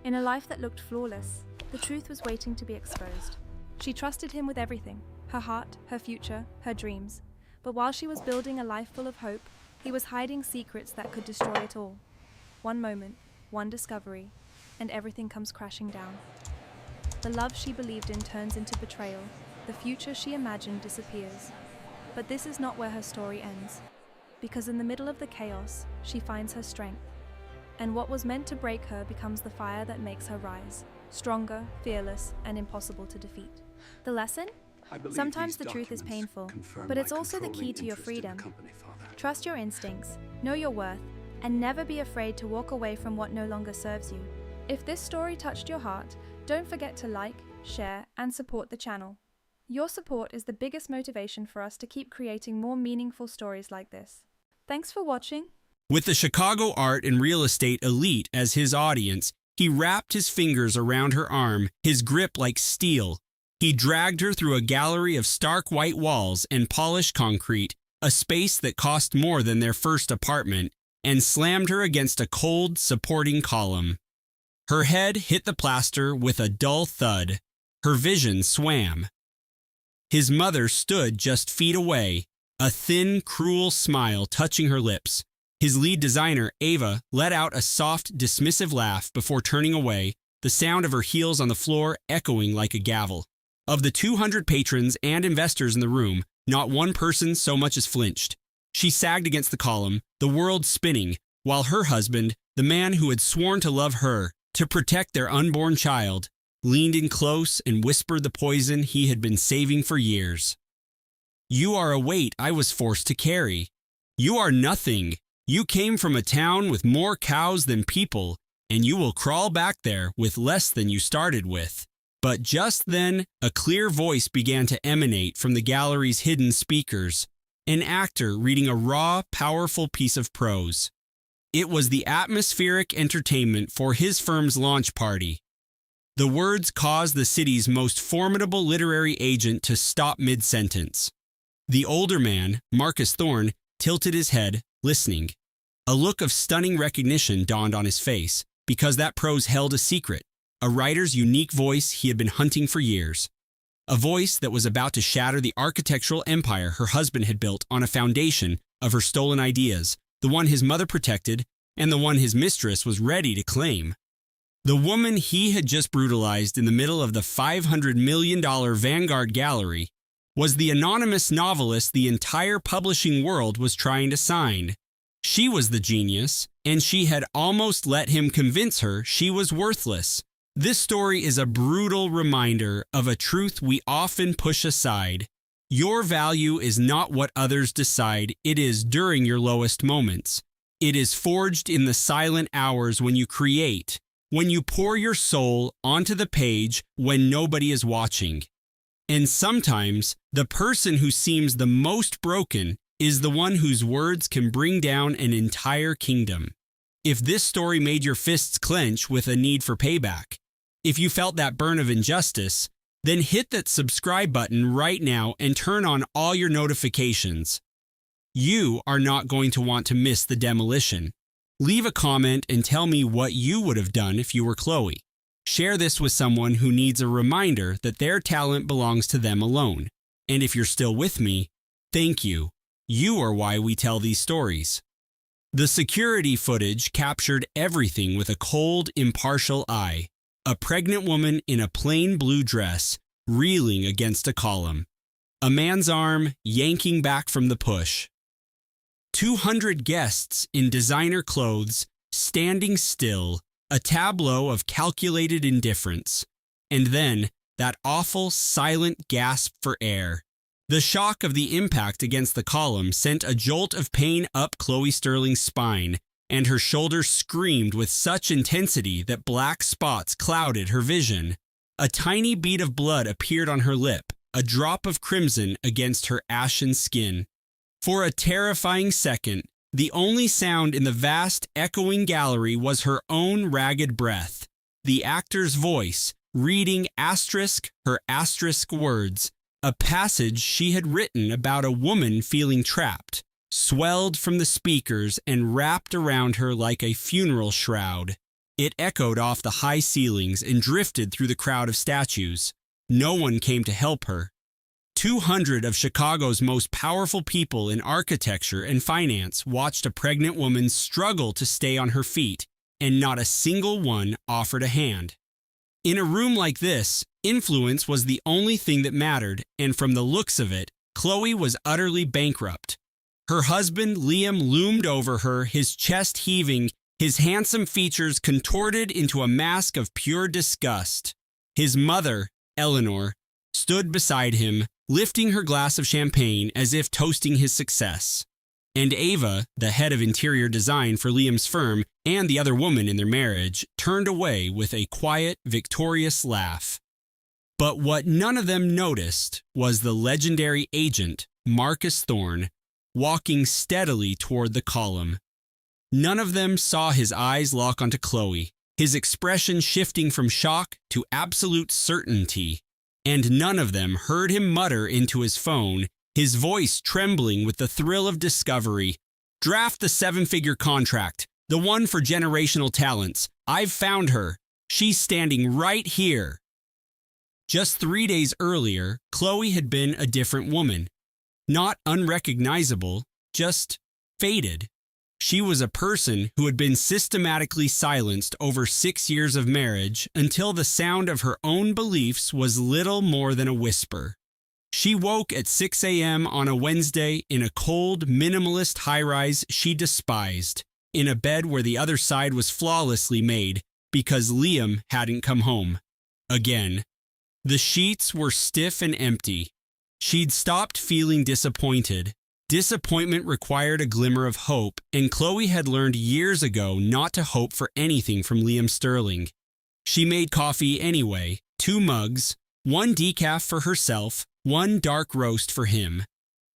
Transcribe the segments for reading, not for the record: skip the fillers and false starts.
In a life that looked flawless, the truth was waiting to be exposed. She trusted him with everything, her heart, her future, her dreams. But while she was building a life full of hope, he was hiding secrets that could destroy it all. One moment, one discovery, and everything comes crashing down. The love she believed in turns into betrayal. The future she imagined disappears. But this is not where her story ends. Because in the middle of the chaos, she finds her strength. And what was meant to break her becomes the fire that makes her rise. Stronger, fearless, and impossible to defeat. The lesson? Sometimes the truth is painful, but it's also the key to your freedom. Trust your instincts, know your worth, and never be afraid to walk away from what no longer serves you. If this story touched your heart, don't forget to like, share, and support the channel. Your support is the biggest motivation for us to keep creating more meaningful stories like this. Thanks for watching. With the Chicago art and real estate elite as his audience, he wrapped his fingers around her arm, his grip like steel. He dragged her through a gallery of stark white walls and polished concrete, a space that cost more than their first apartment, and slammed her against a cold, supporting column. Her head hit the plaster with a dull thud. Her vision swam. His mother stood just feet away, a thin, cruel smile touching her lips. His lead designer, Ava, let out a soft, dismissive laugh before turning away, the sound of her heels on the floor echoing like a gavel. Of the 200 patrons and investors in the room, not one person so much as flinched. She sagged against the column, the world spinning, while her husband, the man who had sworn to love her, to protect their unborn child, leaned in close and whispered the poison he had been saving for years. "You are a weight I was forced to carry. You are nothing. You came from a town with more cows than people, and you will crawl back there with less than you started with." But just then, a clear voice began to emanate from the gallery's hidden speakers, an actor reading a raw, powerful piece of prose. It was the atmospheric entertainment for his firm's launch party. The words caused the city's most formidable literary agent to stop mid-sentence. The older man, Marcus Thorne, tilted his head, listening. A look of stunning recognition dawned on his face, because that prose held a secret. A writer's unique voice he had been hunting for years. A voice that was about to shatter the architectural empire her husband had built on a foundation of her stolen ideas, the one his mother protected and the one his mistress was ready to claim. The woman he had just brutalized in the middle of the $500 million Vanguard Gallery was the anonymous novelist the entire publishing world was trying to sign. She was the genius, and she had almost let him convince her she was worthless. This story is a brutal reminder of a truth we often push aside. Your value is not what others decide, it is during your lowest moments. It is forged in the silent hours when you create, when you pour your soul onto the page when nobody is watching. And sometimes, the person who seems the most broken is the one whose words can bring down an entire kingdom. If this story made your fists clench with a need for payback, if you felt that burn of injustice, then hit that subscribe button right now and turn on all your notifications. You are not going to want to miss the demolition. Leave a comment and tell me what you would have done if you were Chloe. Share this with someone who needs a reminder that their talent belongs to them alone. And if you're still with me, thank you. You are why we tell these stories. The security footage captured everything with a cold, impartial eye. A pregnant woman in a plain blue dress, reeling against a column. A man's arm yanking back from the push. 200 guests in designer clothes, standing still, a tableau of calculated indifference. And then, that awful, silent gasp for air. The shock of the impact against the column sent a jolt of pain up Chloe Sterling's spine, and her shoulders screamed with such intensity that black spots clouded her vision. A tiny bead of blood appeared on her lip, a drop of crimson against her ashen skin. For a terrifying second, the only sound in the vast, echoing gallery was her own ragged breath, the actor's voice, reading her asterisk words, a passage she had written about a woman feeling trapped, swelled from the speakers and wrapped around her like a funeral shroud. It echoed off the high ceilings and drifted through the crowd of statues. No one came to help her. 200 of Chicago's most powerful people in architecture and finance watched a pregnant woman struggle to stay on her feet, and not a single one offered a hand. In a room like this, influence was the only thing that mattered, and from the looks of it, Chloe was utterly bankrupt. Her husband, Liam, loomed over her, his chest heaving, his handsome features contorted into a mask of pure disgust. His mother, Eleanor, stood beside him, lifting her glass of champagne as if toasting his success. And Ava, the head of interior design for Liam's firm and the other woman in their marriage, turned away with a quiet, victorious laugh. But what none of them noticed was the legendary agent, Marcus Thorne, walking steadily toward the column. None of them saw his eyes lock onto Chloe, his expression shifting from shock to absolute certainty. And none of them heard him mutter into his phone, his voice trembling with the thrill of discovery. "Draft the 7-figure contract, the one for generational talents. I've found her. She's standing right here." Just 3 days earlier, Chloe had been a different woman. Not unrecognizable, just faded. She was a person who had been systematically silenced over 6 years of marriage until the sound of her own beliefs was little more than a whisper. She woke at 6 a.m. on a Wednesday in a cold, minimalist high-rise she despised, in a bed where the other side was flawlessly made because Liam hadn't come home. Again. The sheets were stiff and empty. She'd stopped feeling disappointed. Disappointment required a glimmer of hope, and Chloe had learned years ago not to hope for anything from Liam Sterling. She made coffee anyway, 2 mugs, 1 decaf for herself, 1 dark roast for him.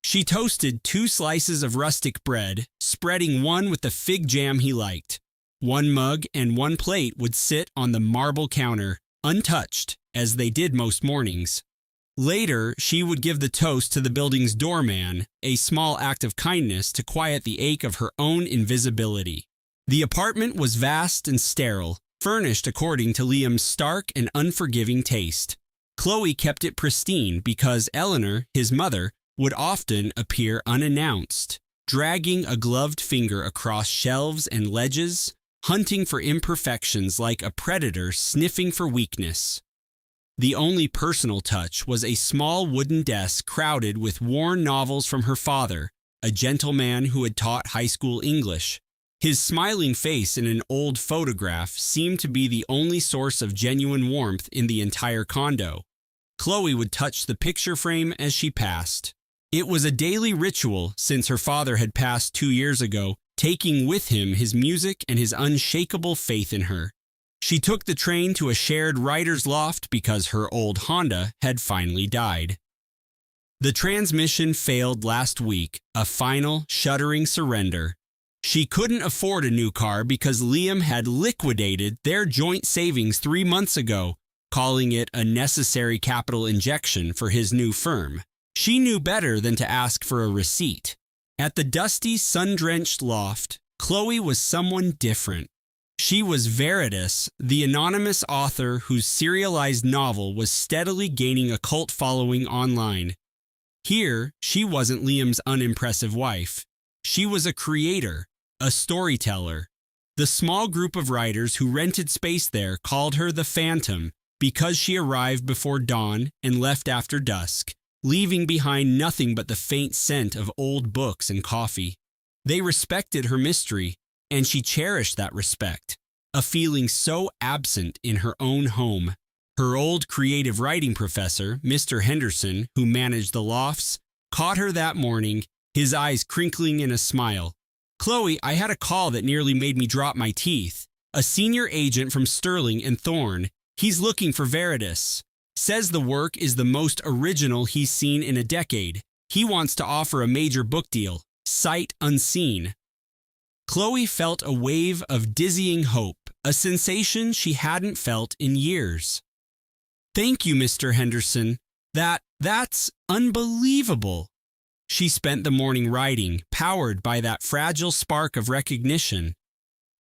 She toasted 2 slices of rustic bread, spreading one with the fig jam he liked. 1 mug and 1 plate would sit on the marble counter, untouched, as they did most mornings. Later, she would give the toast to the building's doorman, a small act of kindness to quiet the ache of her own invisibility. The apartment was vast and sterile, furnished according to Liam's stark and unforgiving taste. Chloe kept it pristine because Eleanor, his mother, would often appear unannounced, dragging a gloved finger across shelves and ledges, hunting for imperfections like a predator sniffing for weakness. The only personal touch was a small wooden desk crowded with worn novels from her father, a gentleman who had taught high school English. His smiling face in an old photograph seemed to be the only source of genuine warmth in the entire condo. Chloe would touch the picture frame as she passed. It was a daily ritual since her father had passed 2 years ago, taking with him his music and his unshakable faith in her. She took the train to a shared writer's loft because her old Honda had finally died. The transmission failed last week, a final, shuddering surrender. She couldn't afford a new car because Liam had liquidated their joint savings 3 months ago, calling it a necessary capital injection for his new firm. She knew better than to ask for a receipt. At the dusty, sun-drenched loft, Chloe was someone different. She was Veritas, the anonymous author whose serialized novel was steadily gaining a cult following online. Here, she wasn't Liam's unimpressive wife. She was a creator, a storyteller. The small group of writers who rented space there called her the Phantom because she arrived before dawn and left after dusk, leaving behind nothing but the faint scent of old books and coffee. They respected her mystery, and she cherished that respect, a feeling so absent in her own home. Her old creative writing professor, Mr. Henderson, who managed the lofts, caught her that morning, his eyes crinkling in a smile. "Chloe, I had a call that nearly made me drop my teeth. A senior agent from Sterling and Thorne. He's looking for Veritas. Says the work is the most original he's seen in a decade. He wants to offer a major book deal, sight unseen." Chloe felt a wave of dizzying hope, a sensation she hadn't felt in years. "Thank you, Mr. Henderson. That's unbelievable." She spent the morning writing, powered by that fragile spark of recognition.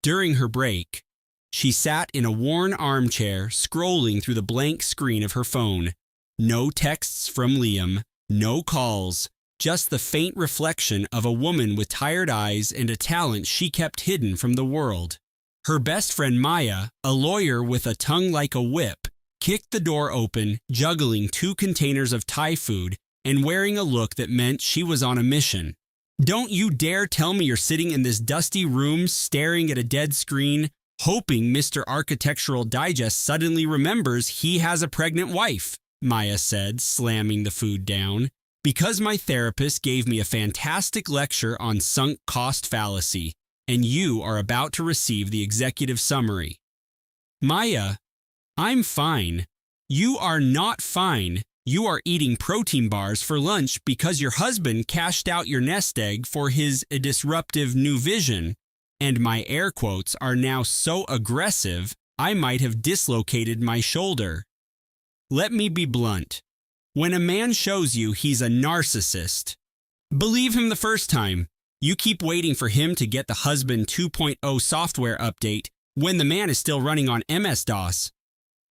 During her break, She sat in a worn armchair, scrolling through the blank screen of her phone. No texts from Liam, no calls, just the faint reflection of a woman with tired eyes and a talent she kept hidden from the world. Her best friend Maya, a lawyer with a tongue like a whip, kicked the door open, juggling 2 containers of Thai food and wearing a look that meant she was on a mission. Don't you dare tell me you're sitting in this dusty room staring at a dead screen, hoping Mr. Architectural Digest suddenly remembers he has a pregnant wife, Maya said, slamming the food down. Because my therapist gave me a fantastic lecture on sunk cost fallacy, and you are about to receive the executive summary. Maya, I'm fine. You are not fine. You are eating protein bars for lunch because your husband cashed out your nest egg for his disruptive new vision, and my air quotes are now so aggressive I might have dislocated my shoulder. Let me be blunt. When a man shows you he's a narcissist, believe him the first time. You keep waiting for him to get the husband 2.0 software update when the man is still running on MS-DOS.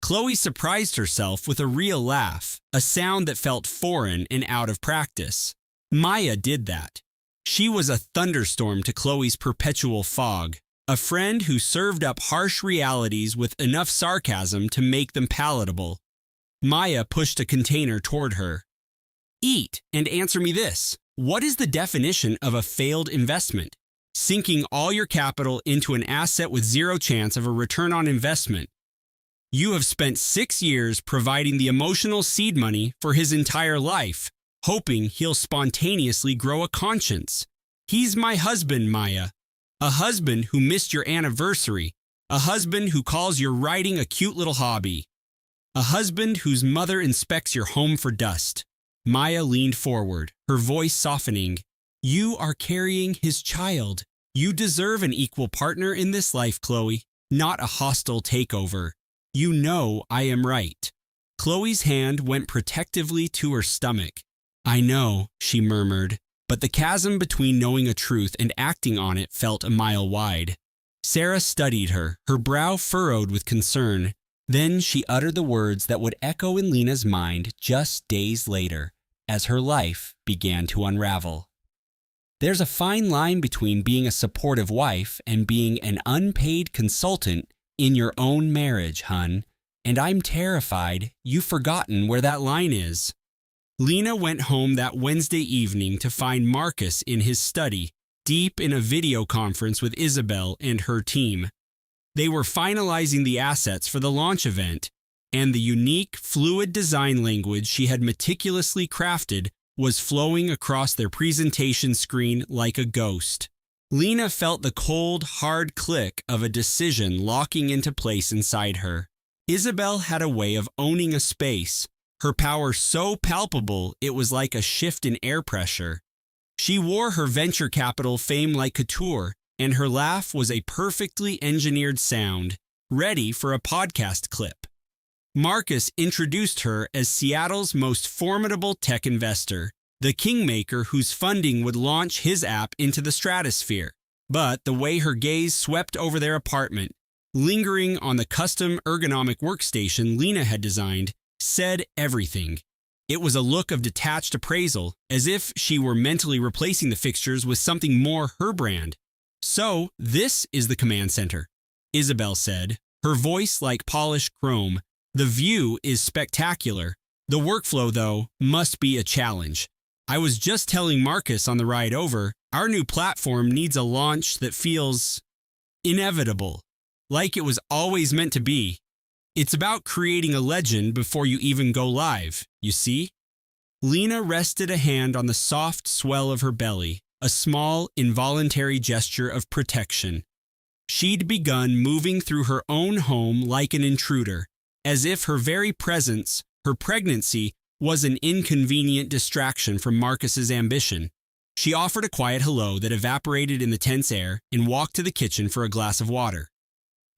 Chloe surprised herself with a real laugh, a sound that felt foreign and out of practice. Maya did that. She was a thunderstorm to Chloe's perpetual fog, a friend who served up harsh realities with enough sarcasm to make them palatable. Maya pushed a container toward her. Eat and answer me this. What is the definition of a failed investment? Sinking all your capital into an asset with zero chance of a return on investment. You have spent 6 years providing the emotional seed money for his entire life, hoping he'll spontaneously grow a conscience. He's my husband, Maya. A husband who missed your anniversary. A husband who calls your writing a cute little hobby. A husband whose mother inspects your home for dust. Maya leaned forward, her voice softening. You are carrying his child. You deserve an equal partner in this life, Chloe, not a hostile takeover. You know I am right. Chloe's hand went protectively to her stomach. I know, she murmured, but the chasm between knowing a truth and acting on it felt a mile wide. Sarah studied her, her brow furrowed with concern. Then she uttered the words that would echo in Lena's mind just days later, as her life began to unravel. There's a fine line between being a supportive wife and being an unpaid consultant in your own marriage, hun, and I'm terrified you've forgotten where that line is. Lena went home that Wednesday evening to find Marcus in his study, deep in a video conference with Isabel and her team. They were finalizing the assets for the launch event, and the unique, fluid design language she had meticulously crafted was flowing across their presentation screen like a ghost. Lena felt the cold, hard click of a decision locking into place inside her. Isabel had a way of owning a space, her power so palpable it was like a shift in air pressure. She wore her venture capital fame like couture, and her laugh was a perfectly engineered sound, ready for a podcast clip. Marcus introduced her as Seattle's most formidable tech investor, the kingmaker whose funding would launch his app into the stratosphere. But the way her gaze swept over their apartment, lingering on the custom ergonomic workstation Lena had designed, said everything. It was a look of detached appraisal, as if she were mentally replacing the fixtures with something more her brand. So, this is the command center, Isabel said, her voice like polished chrome. The view is spectacular. The workflow, though, must be a challenge. I was just telling Marcus on the ride over, our new platform needs a launch that feels inevitable, like it was always meant to be. It's about creating a legend before you even go live, you see? Lena rested a hand on the soft swell of her belly, a small, involuntary gesture of protection. She'd begun moving through her own home like an intruder, as if her very presence, her pregnancy, was an inconvenient distraction from Marcus's ambition. She offered a quiet hello that evaporated in the tense air and walked to the kitchen for a glass of water.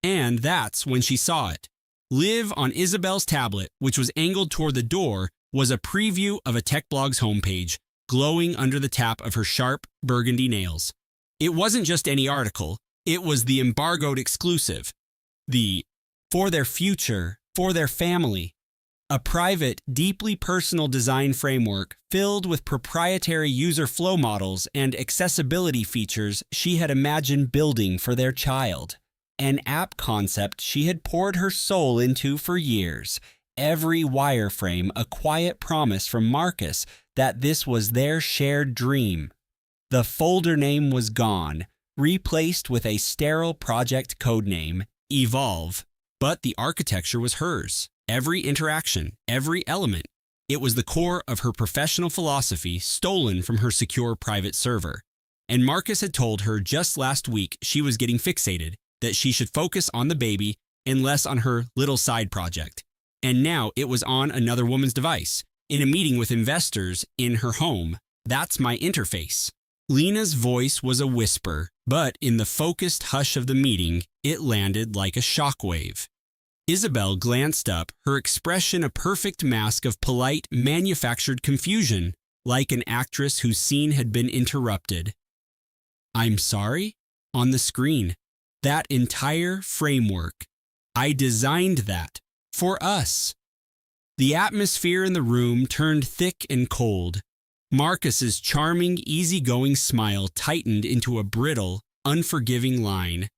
And that's when she saw it. Live on Isabel's tablet, which was angled toward the door, was a preview of a tech blog's homepage, glowing under the tap of her sharp, burgundy nails. It wasn't just any article, it was the embargoed exclusive. the for their future, for their family. A private, deeply personal design framework filled with proprietary user flow models and accessibility features she had imagined building for their child. An app concept she had poured her soul into for years. Every wireframe a quiet promise from Marcus that this was their shared dream. The folder name was gone, replaced with a sterile project codename, Evolve, but the architecture was hers. Every interaction, every element. It was the core of her professional philosophy stolen from her secure private server. And Marcus had told her just last week she was getting fixated, that she should focus on the baby and less on her little side project. And now it was on another woman's device, in a meeting with investors in her home. That's my interface. Lena's voice was a whisper, but in the focused hush of the meeting, it landed like a shockwave. Isabel glanced up, her expression a perfect mask of polite, manufactured confusion, like an actress whose scene had been interrupted. "I'm sorry?" On the screen. That entire framework. I designed that. For us. The atmosphere in the room turned thick and cold. Marcus's charming, easygoing smile tightened into a brittle, unforgiving line.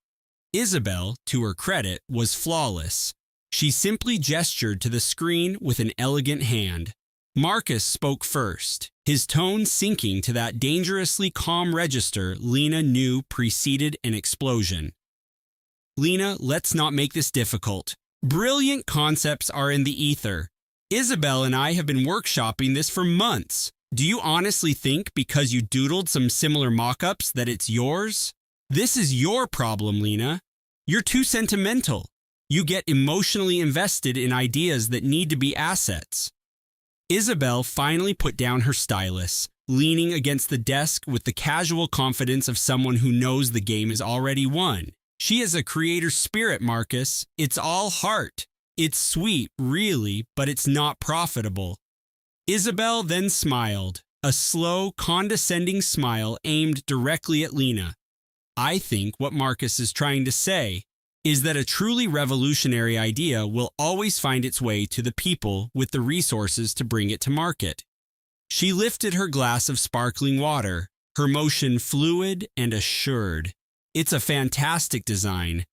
Isabel, to her credit, was flawless. She simply gestured to the screen with an elegant hand. Marcus spoke first, his tone sinking to that dangerously calm register Lena knew preceded an explosion. "Lena, let's not make this difficult. Brilliant concepts are in the ether. Isabel and I have been workshopping this for months. Do you honestly think because you doodled some similar mock-ups that it's yours? This is your problem, Lena. You're too sentimental. You get emotionally invested in ideas that need to be assets." Isabel finally put down her stylus, leaning against the desk with the casual confidence of someone who knows the game is already won. "She is a creator spirit, Marcus. It's all heart. It's sweet, really, but it's not profitable." Isabel then smiled, a slow, condescending smile aimed directly at Lena. "I think what Marcus is trying to say is that a truly revolutionary idea will always find its way to the people with the resources to bring it to market." She lifted her glass of sparkling water, her motion fluid and assured. "It's a fantastic design.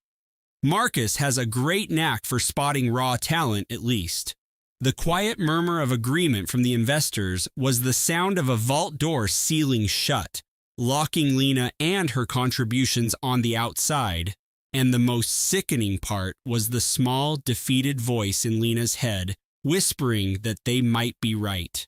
Marcus has a great knack for spotting raw talent, at least." The quiet murmur of agreement from the investors was the sound of a vault door sealing shut, locking Lena and her contributions on the outside. And the most sickening part was the small, defeated voice in Lena's head, whispering that they might be right.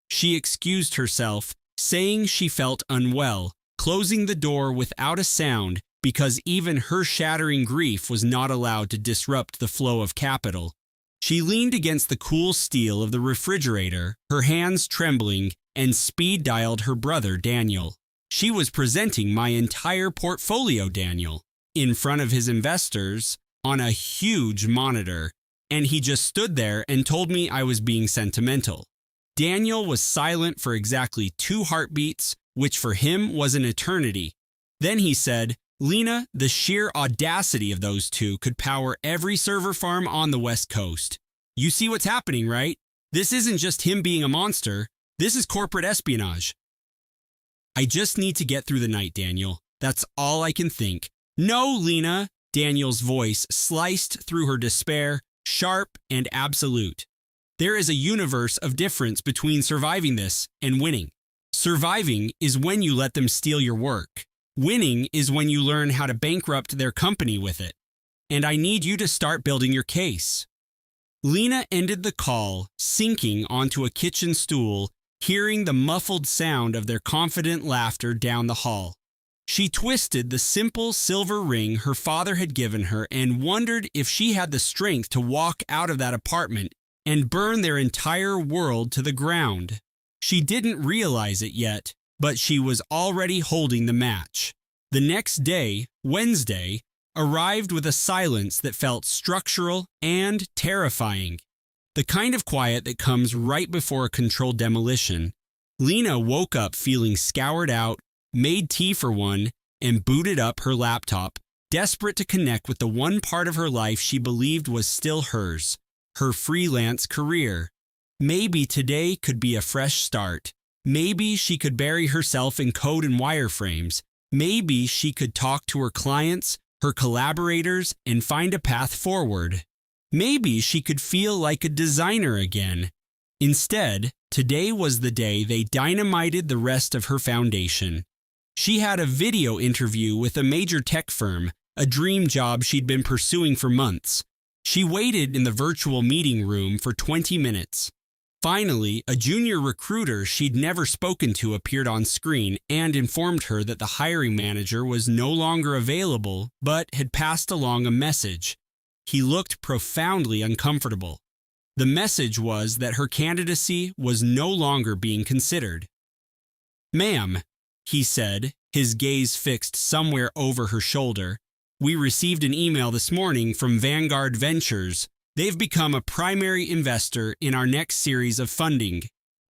She excused herself, saying she felt unwell, closing the door without a sound because even her shattering grief was not allowed to disrupt the flow of capital. She leaned against the cool steel of the refrigerator, her hands trembling, and speed-dialed her brother, Daniel. She was presenting my entire portfolio, Daniel, in front of his investors on a huge monitor, and he just stood there and told me I was being sentimental. Daniel was silent for exactly 2 heartbeats, which for him was an eternity. Then he said, "Lena, the sheer audacity of those two could power every server farm on the West Coast. You see what's happening, right? This isn't just him being a monster. This is corporate espionage." "I just need to get through the night, Daniel. That's all I can think." "No, Lena," Daniel's voice sliced through her despair, sharp and absolute. "There is a universe of difference between surviving this and winning. Surviving is when you let them steal your work. Winning is when you learn how to bankrupt their company with it. And I need you to start building your case." Lena ended the call, sinking onto a kitchen stool, hearing the muffled sound of their confident laughter down the hall. She twisted the simple silver ring her father had given her and wondered if she had the strength to walk out of that apartment and burn their entire world to the ground. She didn't realize it yet, but she was already holding the match. The next day, Wednesday, arrived with a silence that felt structural and terrifying. The kind of quiet that comes right before a controlled demolition. Lena woke up feeling scoured out, made tea for one, and booted up her laptop, desperate to connect with the one part of her life she believed was still hers, her freelance career. Maybe today could be a fresh start. Maybe she could bury herself in code and wireframes. Maybe she could talk to her clients, her collaborators, and find a path forward. Maybe she could feel like a designer again. Instead, today was the day they dynamited the rest of her foundation. She had a video interview with a major tech firm, a dream job she'd been pursuing for months. She waited in the virtual meeting room for 20 minutes. Finally, a junior recruiter she'd never spoken to appeared on screen and informed her that the hiring manager was no longer available but had passed along a message. He looked profoundly uncomfortable. The message was that her candidacy was no longer being considered. "Ma'am," he said, his gaze fixed somewhere over her shoulder, "we received an email this morning from Vanguard Ventures. They've become a primary investor in our next series of funding.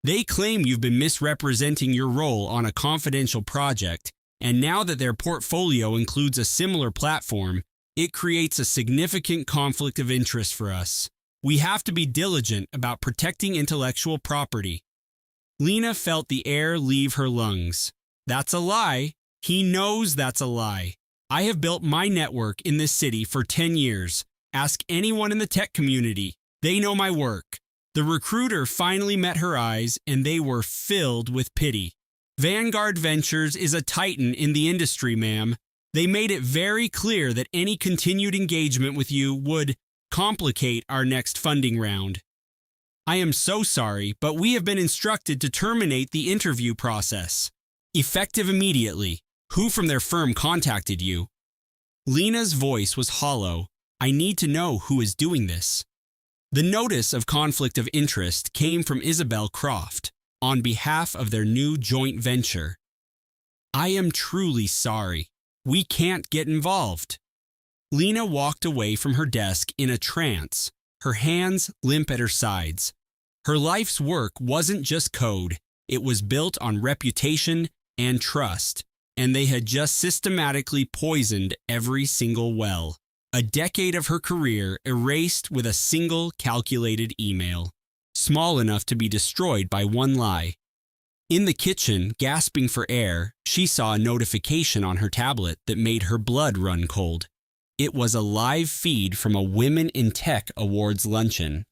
They claim you've been misrepresenting your role on a confidential project, and now that their portfolio includes a similar platform, it creates a significant conflict of interest for us. We have to be diligent about protecting intellectual property." Lena felt the air leave her lungs. That's a lie. He knows that's a lie. I have built my network in this city for 10 years. Ask anyone in the tech community. They know my work. The recruiter finally met her eyes, and they were filled with pity. "Vanguard Ventures is a titan in the industry, ma'am. They made it very clear that any continued engagement with you would complicate our next funding round. I am so sorry, but we have been instructed to terminate the interview process. Effective immediately. Who from their firm contacted you?" Lena's voice was hollow. "I need to know who is doing this." The notice of conflict of interest came from Isabel Croft on behalf of their new joint venture. "I am truly sorry. We can't get involved." Lena walked away from her desk in a trance, her hands limp at her sides. Her life's work wasn't just code. It was built on reputation and trust, and they had just systematically poisoned every single well. A decade of her career erased with a single calculated email, small enough to be destroyed by one lie. In the kitchen, gasping for air, she saw a notification on her tablet that made her blood run cold. It was a live feed from a Women in Tech Awards luncheon.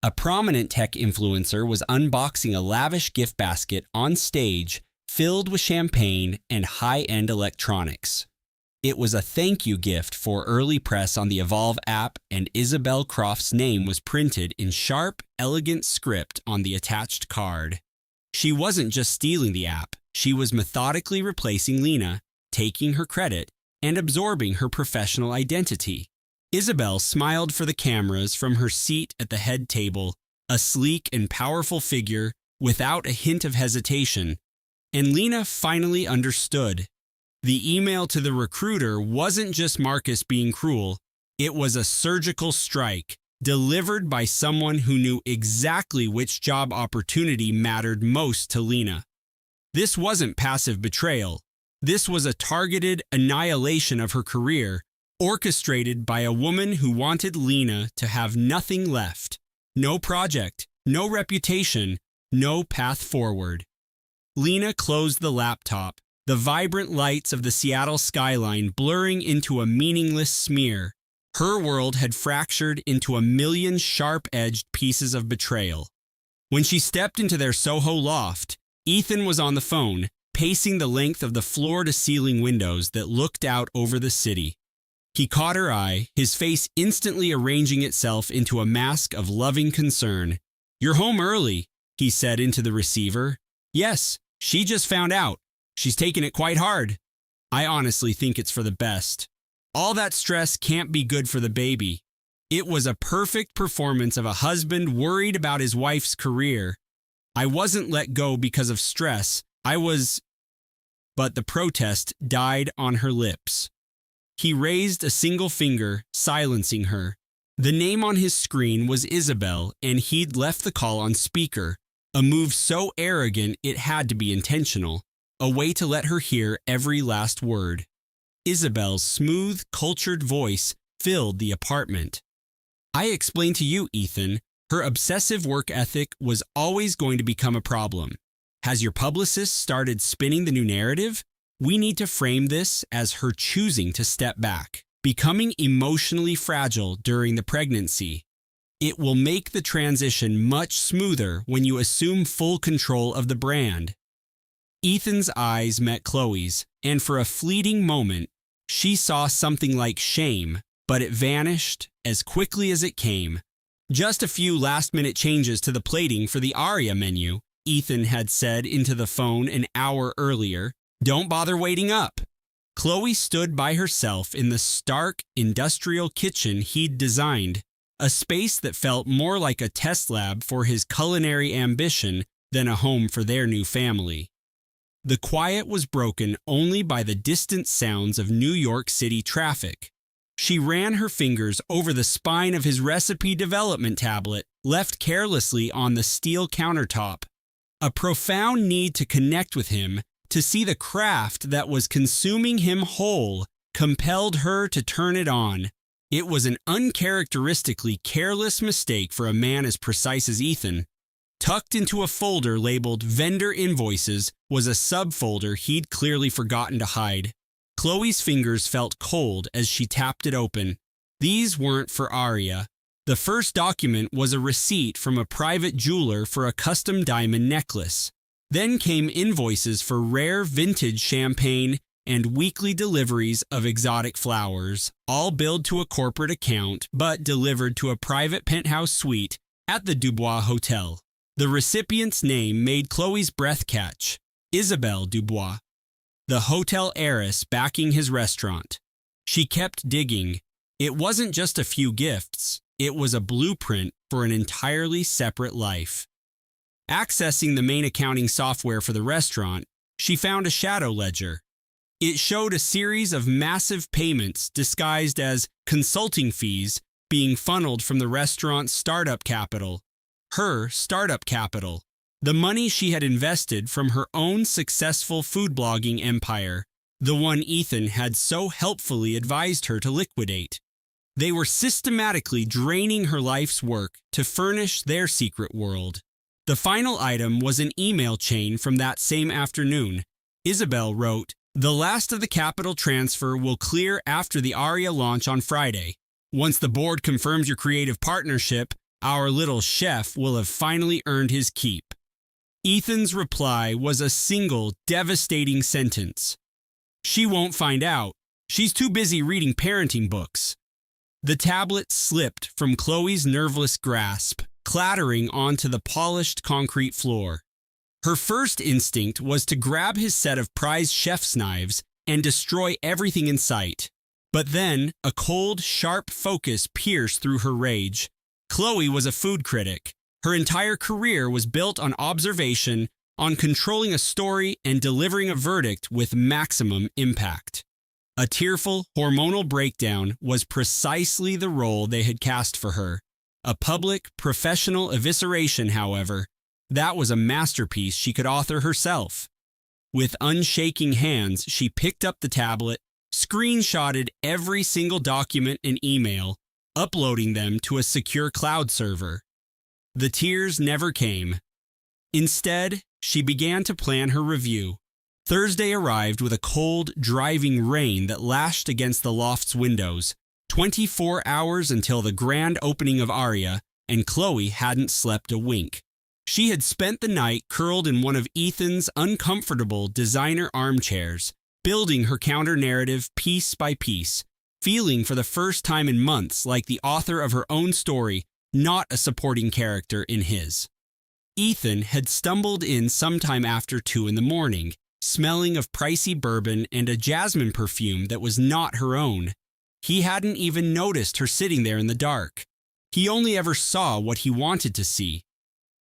A prominent tech influencer was unboxing a lavish gift basket on stage filled with champagne and high-end electronics. It was a thank you gift for early press on the Evolve app, and Isabel Croft's name was printed in sharp, elegant script on the attached card. She wasn't just stealing the app. She was methodically replacing Lena, taking her credit, and absorbing her professional identity. Isabel smiled for the cameras from her seat at the head table, a sleek and powerful figure without a hint of hesitation. And Lena finally understood. The email to the recruiter wasn't just Marcus being cruel. It was a surgical strike, delivered by someone who knew exactly which job opportunity mattered most to Lena. This wasn't passive betrayal. This was a targeted annihilation of her career, orchestrated by a woman who wanted Lena to have nothing left. No project, no reputation, no path forward. Lena closed the laptop, the vibrant lights of the Seattle skyline blurring into a meaningless smear. Her world had fractured into a million sharp-edged pieces of betrayal. When she stepped into their Soho loft, Ethan was on the phone, pacing the length of the floor-to-ceiling windows that looked out over the city. He caught her eye, his face instantly arranging itself into a mask of loving concern. "You're home early," he said into the receiver. "Yes, she just found out. She's taken it quite hard. I honestly think it's for the best. All that stress can't be good for the baby." It was a perfect performance of a husband worried about his wife's career. "I wasn't let go because of stress. I was..." But the protest died on her lips. He raised a single finger, silencing her. The name on his screen was Isabel, and he'd left the call on speaker, a move so arrogant it had to be intentional, a way to let her hear every last word. Isabel's smooth, cultured voice filled the apartment. I explained to you, Ethan, her obsessive work ethic was always going to become a problem. Has your publicist started spinning the new narrative? We need to frame this as her choosing to step back, becoming emotionally fragile during the pregnancy. It will make the transition much smoother when you assume full control of the brand. Ethan's eyes met Chloe's, and for a fleeting moment, she saw something like shame, but it vanished as quickly as it came. Just a few last-minute changes to the plating for the Aria menu, Ethan had said into the phone an hour earlier. Don't bother waiting up. Chloe stood by herself in the stark, industrial kitchen he'd designed, a space that felt more like a test lab for his culinary ambition than a home for their new family. The quiet was broken only by the distant sounds of New York City traffic. She ran her fingers over the spine of his recipe development tablet, left carelessly on the steel countertop. A profound need to connect with him, to see the craft that was consuming him whole, compelled her to turn it on. It was an uncharacteristically careless mistake for a man as precise as Ethan. Tucked into a folder labeled Vendor Invoices was a subfolder he'd clearly forgotten to hide. Chloe's fingers felt cold as she tapped it open. These weren't for Aria. The first document was a receipt from a private jeweler for a custom diamond necklace. Then came invoices for rare vintage champagne and weekly deliveries of exotic flowers, all billed to a corporate account but delivered to a private penthouse suite at the Dubois Hotel. The recipient's name made Chloe's breath catch: Isabelle Dubois, the hotel heiress backing his restaurant. She kept digging. It wasn't just a few gifts. It was a blueprint for an entirely separate life. Accessing the main accounting software for the restaurant, she found a shadow ledger. It showed a series of massive payments disguised as consulting fees being funneled from the restaurant's startup capital, her startup capital, the money she had invested from her own successful food blogging empire, the one Ethan had so helpfully advised her to liquidate. They were systematically draining her life's work to furnish their secret world. The final item was an email chain from that same afternoon. Isabel wrote, "The last of the capital transfer will clear after the Aria launch on Friday. Once the board confirms your creative partnership, our little chef will have finally earned his keep." Ethan's reply was a single, devastating sentence. "She won't find out. She's too busy reading parenting books." The tablet slipped from Chloe's nerveless grasp, clattering onto the polished concrete floor. Her first instinct was to grab his set of prized chef's knives and destroy everything in sight. But then, a cold, sharp focus pierced through her rage. Chloe was a food critic. Her entire career was built on observation, on controlling a story and delivering a verdict with maximum impact. A tearful, hormonal breakdown was precisely the role they had cast for her. A public, professional evisceration, however, that was a masterpiece she could author herself. With unshaking hands, she picked up the tablet, screenshotted every single document and email, uploading them to a secure cloud server. The tears never came. Instead, she began to plan her review. Thursday arrived with a cold, driving rain that lashed against the loft's windows. 24 hours until the grand opening of Aria, and Chloe hadn't slept a wink. She had spent the night curled in one of Ethan's uncomfortable designer armchairs, building her counter-narrative piece by piece, feeling for the first time in months like the author of her own story, not a supporting character in his. Ethan had stumbled in sometime after 2 a.m, smelling of pricey bourbon and a jasmine perfume that was not her own. He hadn't even noticed her sitting there in the dark. He only ever saw what he wanted to see.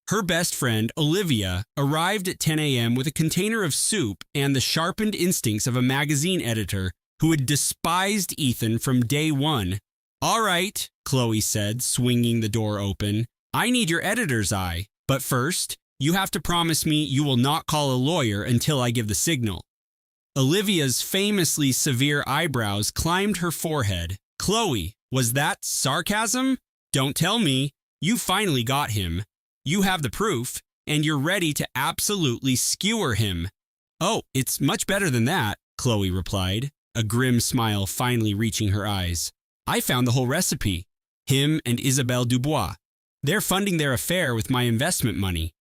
Her best friend, Olivia, arrived at 10 a.m. with a container of soup and the sharpened instincts of a magazine editor who had despised Ethan from day one. "All right," Chloe said, swinging the door open. "I need your editor's eye, but first, you have to promise me you will not call a lawyer until I give the signal." Olivia's famously severe eyebrows climbed her forehead. Chloe, was that sarcasm? Don't tell me. You finally got him. You have the proof, and you're ready to absolutely skewer him. Oh, it's much better than that, Chloe replied, a grim smile finally reaching her eyes. I found the whole recipe. Him and Isabelle Dubois. They're funding their affair with my investment money.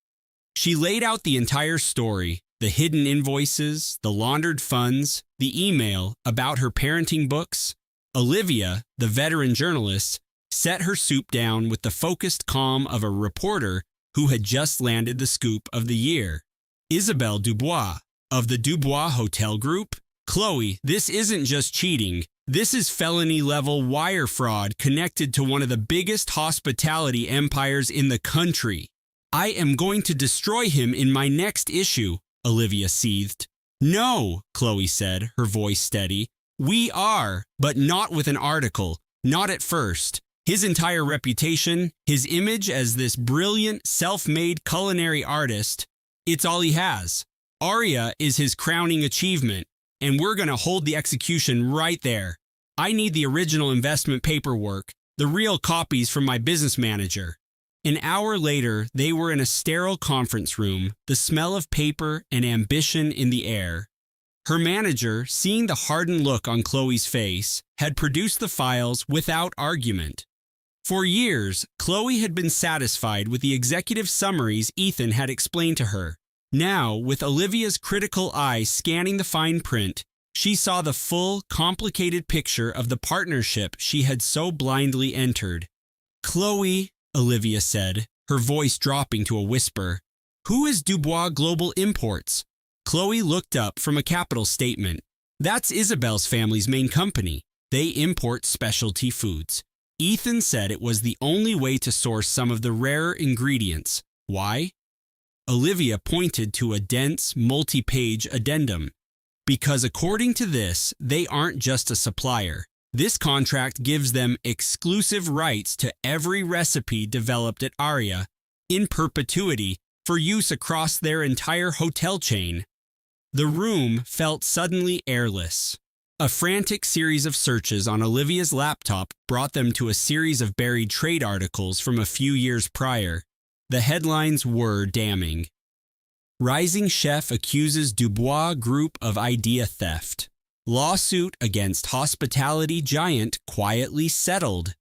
She laid out the entire story, the hidden invoices, the laundered funds, the email about her parenting books. Olivia, the veteran journalist, set her soup down with the focused calm of a reporter who had just landed the scoop of the year. Isabelle Dubois, of the Dubois Hotel Group? Chloe, this isn't just cheating. This is felony-level wire fraud connected to one of the biggest hospitality empires in the country. I am going to destroy him in my next issue, Olivia seethed. No, Chloe said, her voice steady. We are, but not with an article. Not at first. His entire reputation, his image as this brilliant, self-made culinary artist, it's all he has. Aria is his crowning achievement, and we're going to hold the execution right there. I need the original investment paperwork, the real copies from my business manager. An hour later, they were in a sterile conference room, the smell of paper and ambition in the air. Her manager, seeing the hardened look on Chloe's face, had produced the files without argument. For years, Chloe had been satisfied with the executive summaries Ethan had explained to her. Now, with Olivia's critical eye scanning the fine print, she saw the full, complicated picture of the partnership she had so blindly entered. Chloe, Olivia said, her voice dropping to a whisper, who is Dubois Global Imports? Chloe looked up from a capital statement. That's Isabel's family's main company. They import specialty foods. Ethan said it was the only way to source some of the rarer ingredients. Why? Olivia pointed to a dense, multi-page addendum. Because according to this, they aren't just a supplier. This contract gives them exclusive rights to every recipe developed at Aria, in perpetuity, for use across their entire hotel chain. The room felt suddenly airless. A frantic series of searches on Olivia's laptop brought them to a series of buried trade articles from a few years prior. The headlines were damning. Rising chef accuses Dubois Group of idea theft. Lawsuit against hospitality giant quietly settled.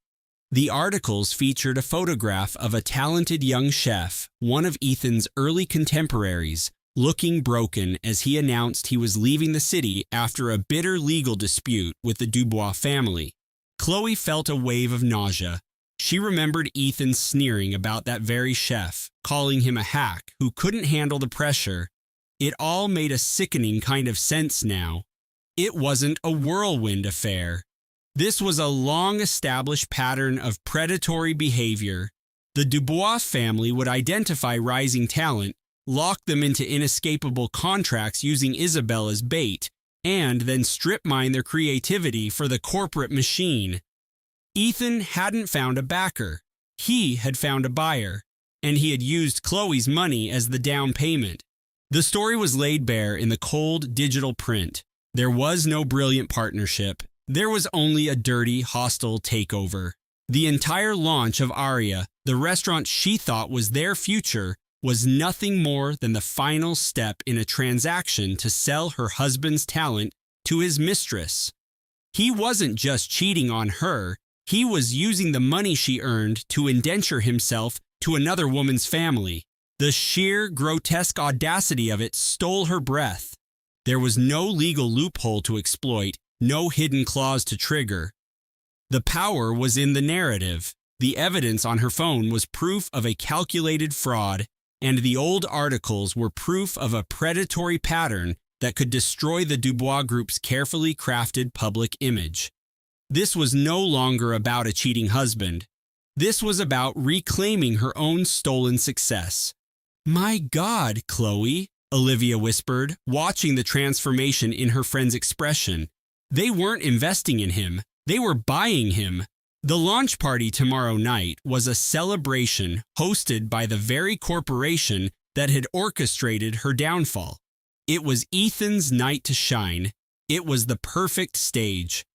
The articles featured a photograph of a talented young chef, one of Ethan's early contemporaries, looking broken as he announced he was leaving the city after a bitter legal dispute with the Dubois family. Chloe felt a wave of nausea. She remembered Ethan sneering about that very chef, calling him a hack who couldn't handle the pressure. It all made a sickening kind of sense now. It wasn't a whirlwind affair. This was a long-established pattern of predatory behavior. The Dubois family would identify rising talent, lock them into inescapable contracts using Isabelle as bait, and then strip mine their creativity for the corporate machine. Ethan hadn't found a backer. He had found a buyer, and he had used Chloe's money as the down payment. The story was laid bare in the cold digital print. There was no brilliant partnership. There was only a dirty, hostile takeover. The entire launch of Aria, the restaurant she thought was their future, was nothing more than the final step in a transaction to sell her husband's talent to his mistress. He wasn't just cheating on her, he was using the money she earned to indenture himself to another woman's family. The sheer, grotesque audacity of it stole her breath. There was no legal loophole to exploit, no hidden clause to trigger. The power was in the narrative. The evidence on her phone was proof of a calculated fraud, and the old articles were proof of a predatory pattern that could destroy the Dubois Group's carefully crafted public image. This was no longer about a cheating husband. This was about reclaiming her own stolen success. "My God, Chloe," Olivia whispered, watching the transformation in her friend's expression. They weren't investing in him. They were buying him. The launch party tomorrow night was a celebration hosted by the very corporation that had orchestrated her downfall. It was Ethan's night to shine. It was the perfect stage.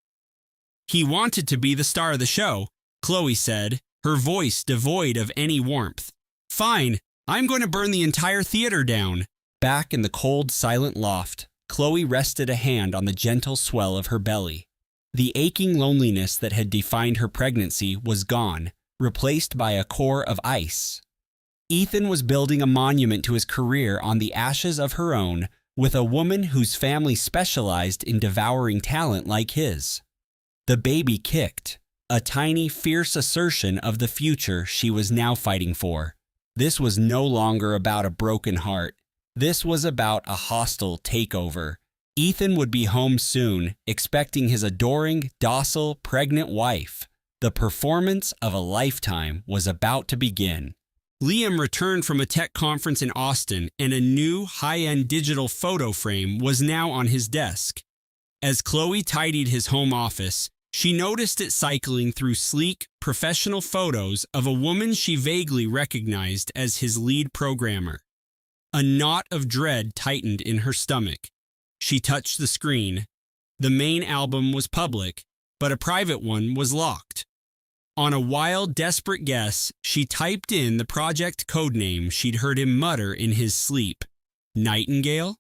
He wanted to be the star of the show, Chloe said, her voice devoid of any warmth. Fine, I'm going to burn the entire theater down. Back in the cold, silent loft, Chloe rested a hand on the gentle swell of her belly. The aching loneliness that had defined her pregnancy was gone, replaced by a core of ice. Ethan was building a monument to his career on the ashes of her own, with a woman whose family specialized in devouring talent like his. The baby kicked, a tiny, fierce assertion of the future she was now fighting for. This was no longer about a broken heart. This was about a hostile takeover. Ethan would be home soon, expecting his adoring, docile, pregnant wife. The performance of a lifetime was about to begin. Liam returned from a tech conference in Austin, and a new, high-end digital photo frame was now on his desk. As Chloe tidied his home office, she noticed it cycling through sleek, professional photos of a woman she vaguely recognized as his lead programmer. A knot of dread tightened in her stomach. She touched the screen. The main album was public, but a private one was locked. On a wild, desperate guess, she typed in the project codename she'd heard him mutter in his sleep. Nightingale?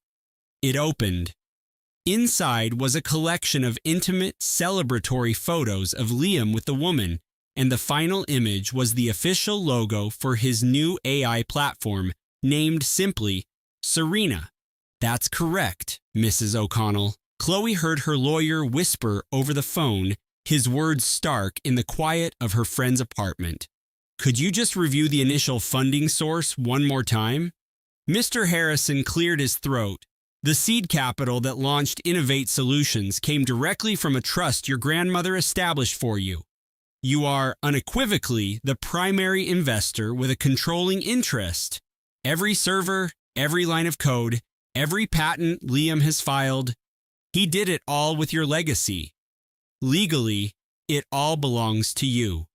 It opened. Inside was a collection of intimate, celebratory photos of Liam with the woman, and the final image was the official logo for his new AI platform, named simply Serena. That's correct, Mrs. O'Connell. Chloe heard her lawyer whisper over the phone, his words stark in the quiet of her friend's apartment. Could you just review the initial funding source one more time? Mr. Harrison cleared his throat. The seed capital that launched Innovate Solutions came directly from a trust your grandmother established for you. You are unequivocally the primary investor with a controlling interest. Every server, every line of code, every patent Liam has filed, he did it all with your legacy. Legally, it all belongs to you.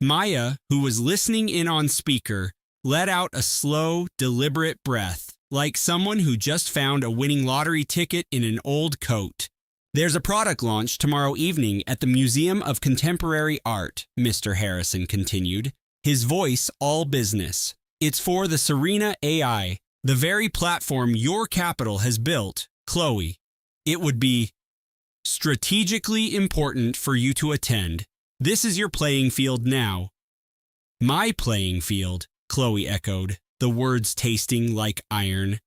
Maya, who was listening in on speaker, let out a slow, deliberate breath, like someone who just found a winning lottery ticket in an old coat. There's a product launch tomorrow evening at the Museum of Contemporary Art, Mr. Harrison continued, his voice all business. It's for the Serena AI, the very platform your capital has built, Chloe. It would be strategically important for you to attend. This is your playing field now. My playing field, Chloe echoed, the words tasting like iron.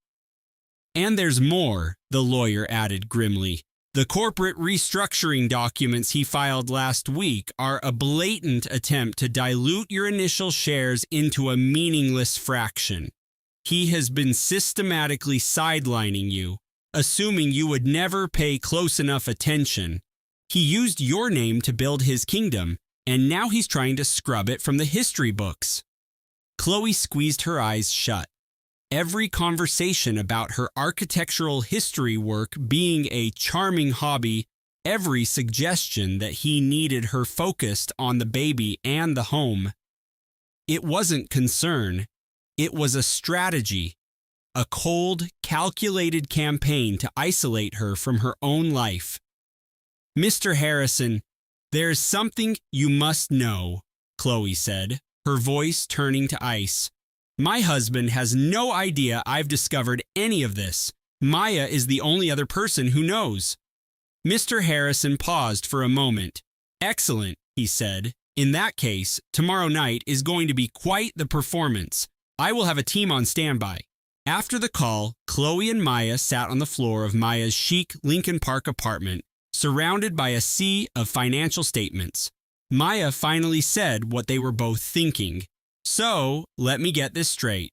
And there's more, the lawyer added grimly. The corporate restructuring documents he filed last week are a blatant attempt to dilute your initial shares into a meaningless fraction. He has been systematically sidelining you, assuming you would never pay close enough attention. He used your name to build his kingdom, and now he's trying to scrub it from the history books. Chloe squeezed her eyes shut. Every conversation about her architectural history work being a charming hobby, every suggestion that he needed her focused on the baby and the home. It wasn't concern. It was a strategy. A cold, calculated campaign to isolate her from her own life. Mr. Harrison, there's something you must know, Chloe said, her voice turning to ice. My husband has no idea I've discovered any of this. Maya is the only other person who knows. Mr. Harrison paused for a moment. Excellent, he said. In that case, tomorrow night is going to be quite the performance. I will have a team on standby. After the call, Chloe and Maya sat on the floor of Maya's chic Lincoln Park apartment, surrounded by a sea of financial statements. Maya finally said what they were both thinking. So, let me get this straight.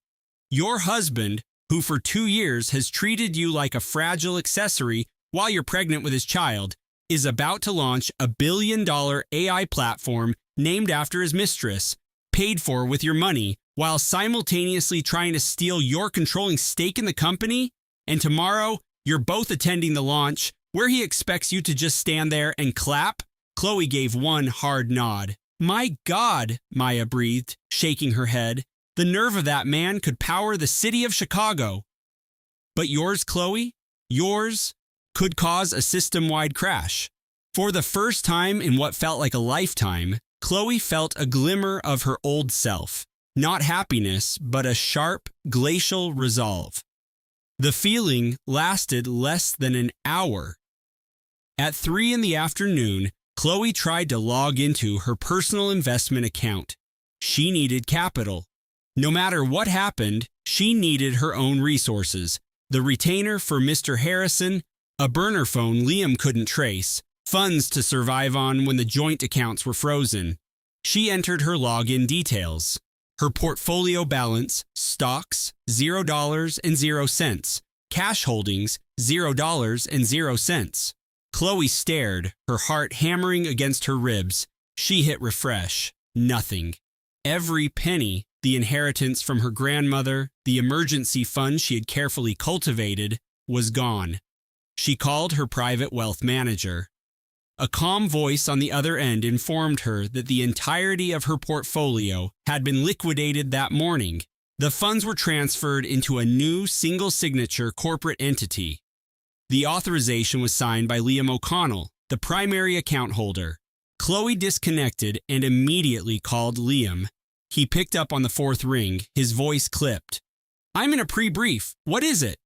Your husband, who for 2 years has treated you like a fragile accessory while you're pregnant with his child, is about to launch a $1 billion AI platform named after his mistress, paid for with your money, while simultaneously trying to steal your controlling stake in the company? And tomorrow, you're both attending the launch, where he expects you to just stand there and clap? Chloe gave one hard nod. My God, Maya breathed, shaking her head. The nerve of that man could power the city of Chicago. But yours, Chloe, yours could cause a system-wide crash. For the first time in what felt like a lifetime, Chloe felt a glimmer of her old self. Not happiness, but a sharp, glacial resolve. The feeling lasted less than an hour. At 3 in the afternoon, Chloe tried to log into her personal investment account. She needed capital. No matter what happened, she needed her own resources. The retainer for Mr. Harrison, a burner phone Liam couldn't trace, funds to survive on when the joint accounts were frozen. She entered her login details. Her portfolio balance, stocks, $0.00. Cash holdings, $0.00. Chloe stared, her heart hammering against her ribs. She hit refresh. Nothing. Every penny, the inheritance from her grandmother, the emergency fund she had carefully cultivated, was gone. She called her private wealth manager. A calm voice on the other end informed her that the entirety of her portfolio had been liquidated that morning. The funds were transferred into a new single-signature corporate entity. The authorization was signed by Liam O'Connell, the primary account holder. Chloe disconnected and immediately called Liam. He picked up on the 4th ring, his voice clipped. "I'm in a pre-brief. What is it?"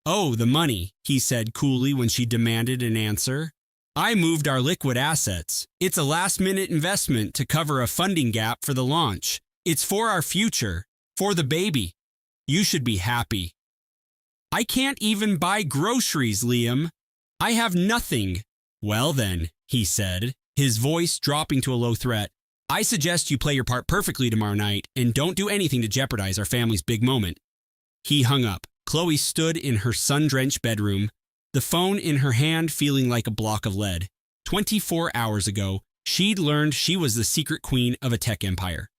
"Oh, the money," he said coolly when she demanded an answer. "I moved our liquid assets. It's a last-minute investment to cover a funding gap for the launch. It's for our future, for the baby. You should be happy." "I can't even buy groceries, Liam. I have nothing." "Well then," he said, his voice dropping to a low threat, "I suggest you play your part perfectly tomorrow night and don't do anything to jeopardize our family's big moment." He hung up. Chloe stood in her sun-drenched bedroom, the phone in her hand feeling like a block of lead. 24 hours ago, she'd learned she was the secret queen of a tech empire.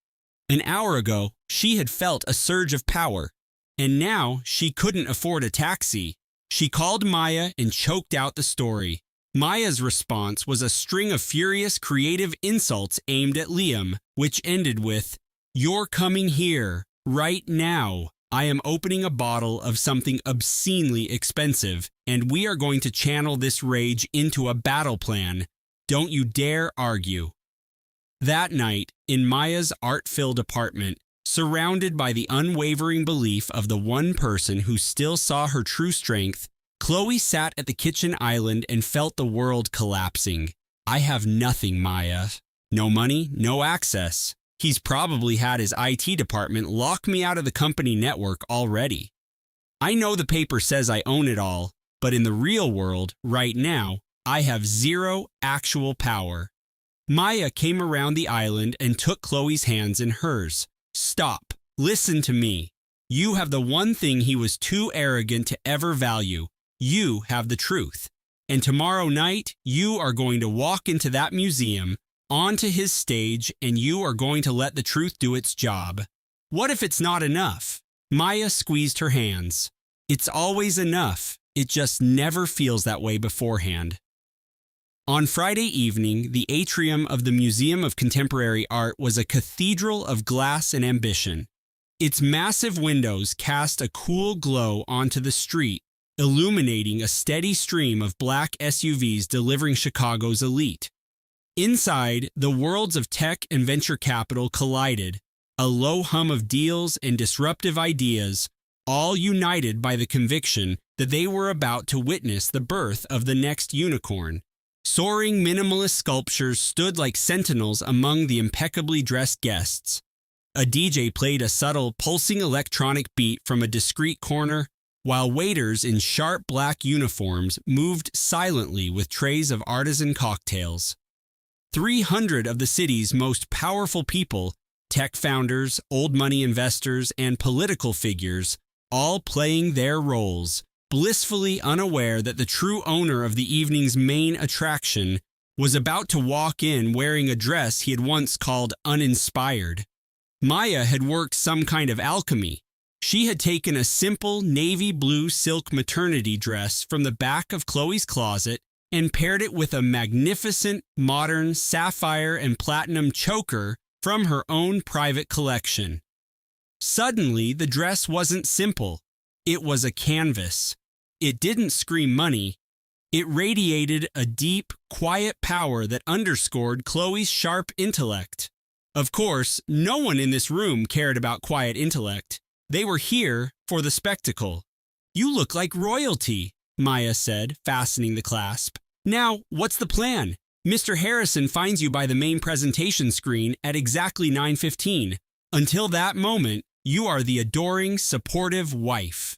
An hour ago, she had felt a surge of power. And now, she couldn't afford a taxi. She called Maya and choked out the story. Maya's response was a string of furious, creative insults aimed at Liam, which ended with, "You're coming here, right now. I am opening a bottle of something obscenely expensive, and we are going to channel this rage into a battle plan. Don't you dare argue." That night, in Maya's art-filled apartment, surrounded by the unwavering belief of the one person who still saw her true strength, Chloe sat at the kitchen island and felt the world collapsing. "I have nothing, Maya. No money, no access. He's probably had his IT department lock me out of the company network already. I know the paper says I own it all, but in the real world, right now, I have zero actual power." Maya came around the island and took Chloe's hands in hers. "Stop. Listen to me. You have the one thing he was too arrogant to ever value. You have the truth. And tomorrow night, you are going to walk into that museum, onto his stage, and you are going to let the truth do its job." "What if it's not enough?" Maya squeezed her hands. "It's always enough. It just never feels that way beforehand." On Friday evening, the atrium of the Museum of Contemporary Art was a cathedral of glass and ambition. Its massive windows cast a cool glow onto the street, illuminating a steady stream of black SUVs delivering Chicago's elite. Inside, the worlds of tech and venture capital collided, a low hum of deals and disruptive ideas, all united by the conviction that they were about to witness the birth of the next unicorn. Soaring minimalist sculptures stood like sentinels among the impeccably dressed guests. A DJ played a subtle, pulsing electronic beat from a discreet corner, while waiters in sharp black uniforms moved silently with trays of artisan cocktails. 300 of the city's most powerful people, tech founders, old money investors, and political figures, all playing their roles, blissfully unaware that the true owner of the evening's main attraction was about to walk in wearing a dress he had once called uninspired. Maya had worked some kind of alchemy. She had taken a simple navy blue silk maternity dress from the back of Chloe's closet and paired it with a magnificent, modern sapphire and platinum choker from her own private collection. Suddenly, the dress wasn't simple. It was a canvas. It didn't scream money. It radiated a deep, quiet power that underscored Chloe's sharp intellect. Of course, no one in this room cared about quiet intellect. They were here for the spectacle. "You look like royalty," Maya said, fastening the clasp. "Now, what's the plan? Mr. Harrison finds you by the main presentation screen at exactly 9:15. Until that moment, you are the adoring, supportive wife."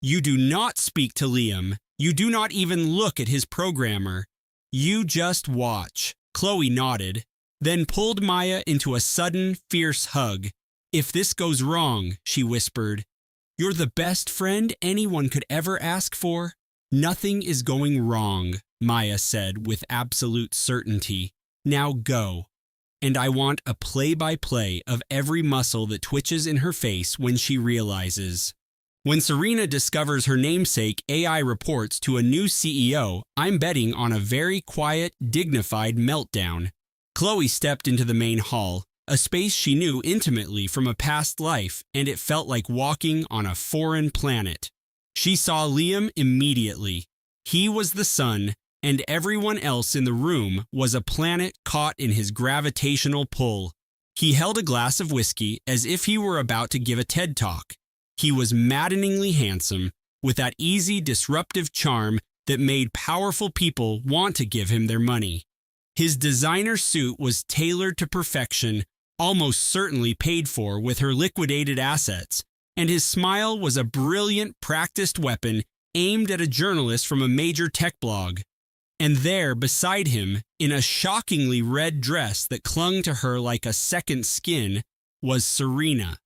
You do not speak to Liam. You do not even look at his programmer. You just watch. Chloe nodded, then pulled Maya into a sudden, fierce hug. "If this goes wrong," she whispered, "you're the best friend anyone could ever ask for." "Nothing is going wrong," Maya said with absolute certainty. "Now go." And I want a play-by-play of every muscle that twitches in her face when she realizes. When Serena discovers her namesake AI reports to a new CEO, I'm betting on a very quiet, dignified meltdown. Chloe stepped into the main hall, a space she knew intimately from a past life, and it felt like walking on a foreign planet. She saw Liam immediately. He was the sun, and everyone else in the room was a planet caught in his gravitational pull. He held a glass of whiskey as if he were about to give a TED Talk. He was maddeningly handsome, with that easy, disruptive charm that made powerful people want to give him their money. His designer suit was tailored to perfection, almost certainly paid for with her liquidated assets, and his smile was a brilliant, practiced weapon aimed at a journalist from a major tech blog. And there, beside him, in a shockingly red dress that clung to her like a second skin, was Serena.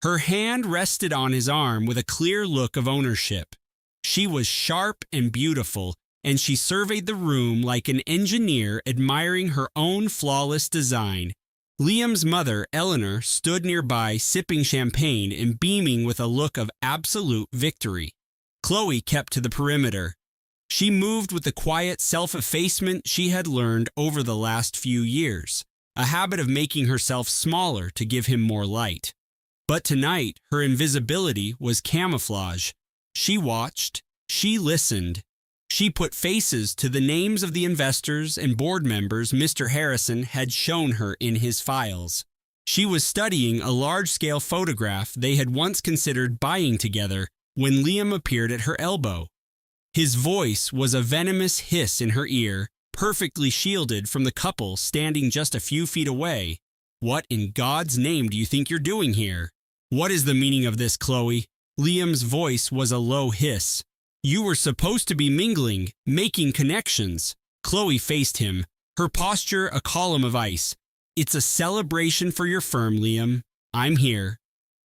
Her hand rested on his arm with a clear look of ownership. She was sharp and beautiful, and she surveyed the room like an engineer admiring her own flawless design. Liam's mother, Eleanor, stood nearby sipping champagne and beaming with a look of absolute victory. Chloe kept to the perimeter. She moved with the quiet self-effacement she had learned over the last few years, a habit of making herself smaller to give him more light. But tonight, her invisibility was camouflage. She watched, she listened. She put faces to the names of the investors and board members Mr. Harrison had shown her in his files. She was studying a large-scale photograph they had once considered buying together when Liam appeared at her elbow. His voice was a venomous hiss in her ear, perfectly shielded from the couple standing just a few feet away. "What in God's name do you think you're doing here? What is the meaning of this, Chloe?" Liam's voice was a low hiss. "You were supposed to be mingling, making connections." Chloe faced him, her posture a column of ice. "It's a celebration for your firm, Liam. I'm here."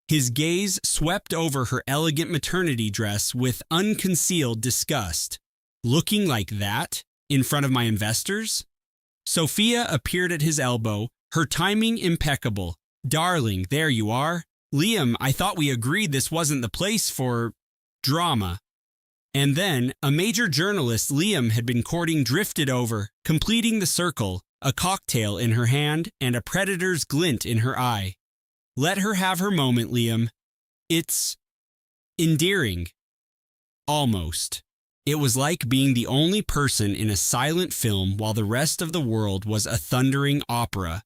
His gaze swept over her elegant maternity dress with unconcealed disgust. "Looking like that? In front of my investors?" Sophia appeared at his elbow, her timing impeccable. "Darling, there you are. Liam, I thought we agreed this wasn't the place for drama." And then, a major journalist Liam had been courting drifted over, completing the circle, a cocktail in her hand and a predator's glint in her eye. "Let her have her moment, Liam. It's endearing." Almost. It was like being the only person in a silent film while the rest of the world was a thundering opera.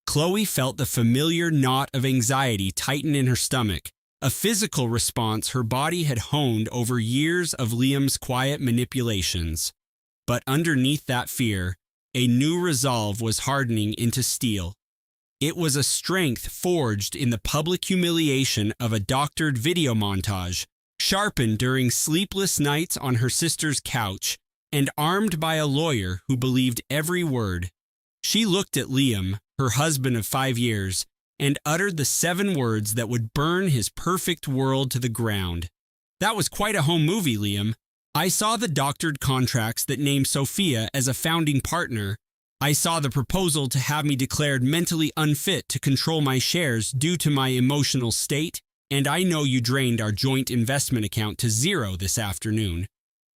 Chloe felt the familiar knot of anxiety tighten in her stomach, a physical response her body had honed over years of Liam's quiet manipulations. But underneath that fear, a new resolve was hardening into steel. It was a strength forged in the public humiliation of a doctored video montage, sharpened during sleepless nights on her sister's couch, and armed by a lawyer who believed every word. She looked at Liam, her husband of 5 years, and uttered the 7 words that would burn his perfect world to the ground. "That was quite a home movie, Liam. I saw the doctored contracts that named Sophia as a founding partner. I saw the proposal to have me declared mentally unfit to control my shares due to my emotional state, and I know you drained our joint investment account to 0 this afternoon."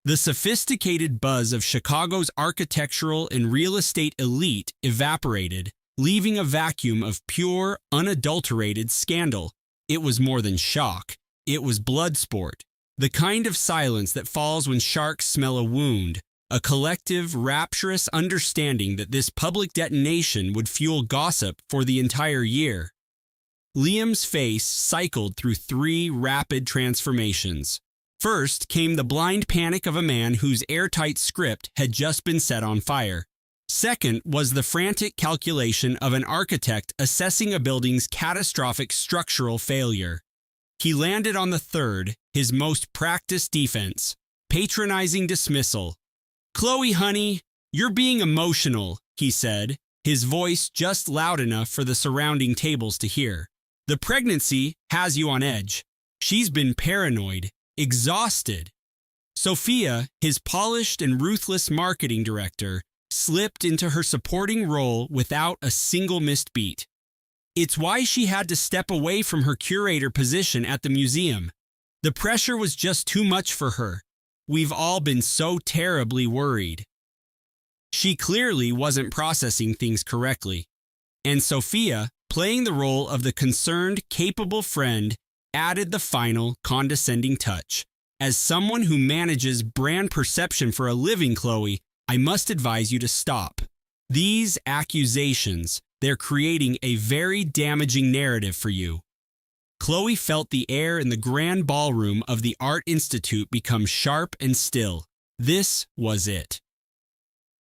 The sophisticated buzz of Chicago's architectural and real estate elite evaporated, leaving a vacuum of pure, unadulterated scandal. It was more than shock. It was blood sport, the kind of silence that falls when sharks smell a wound, a collective, rapturous understanding that this public detonation would fuel gossip for the entire year. Liam's face cycled through 3 rapid transformations. First came the blind panic of a man whose airtight script had just been set on fire. Second was the frantic calculation of an architect assessing a building's catastrophic structural failure. He landed on the third, his most practiced defense, patronizing dismissal. "Chloe, honey, you're being emotional," he said, his voice just loud enough for the surrounding tables to hear. "The pregnancy has you on edge. She's been paranoid, exhausted." Sophia, his polished and ruthless marketing director, slipped into her supporting role without a single missed beat. It's why she had to step away from her curator position at the museum. The pressure was just too much for her. We've all been so terribly worried. She clearly wasn't processing things correctly. And Sophia, playing the role of the concerned, capable friend, added the final, condescending touch. "As someone who manages brand perception for a living, Chloe, I must advise you to stop. These accusations, they're creating a very damaging narrative for you." Chloe felt the air in the grand ballroom of the Art Institute become sharp and still. This was it.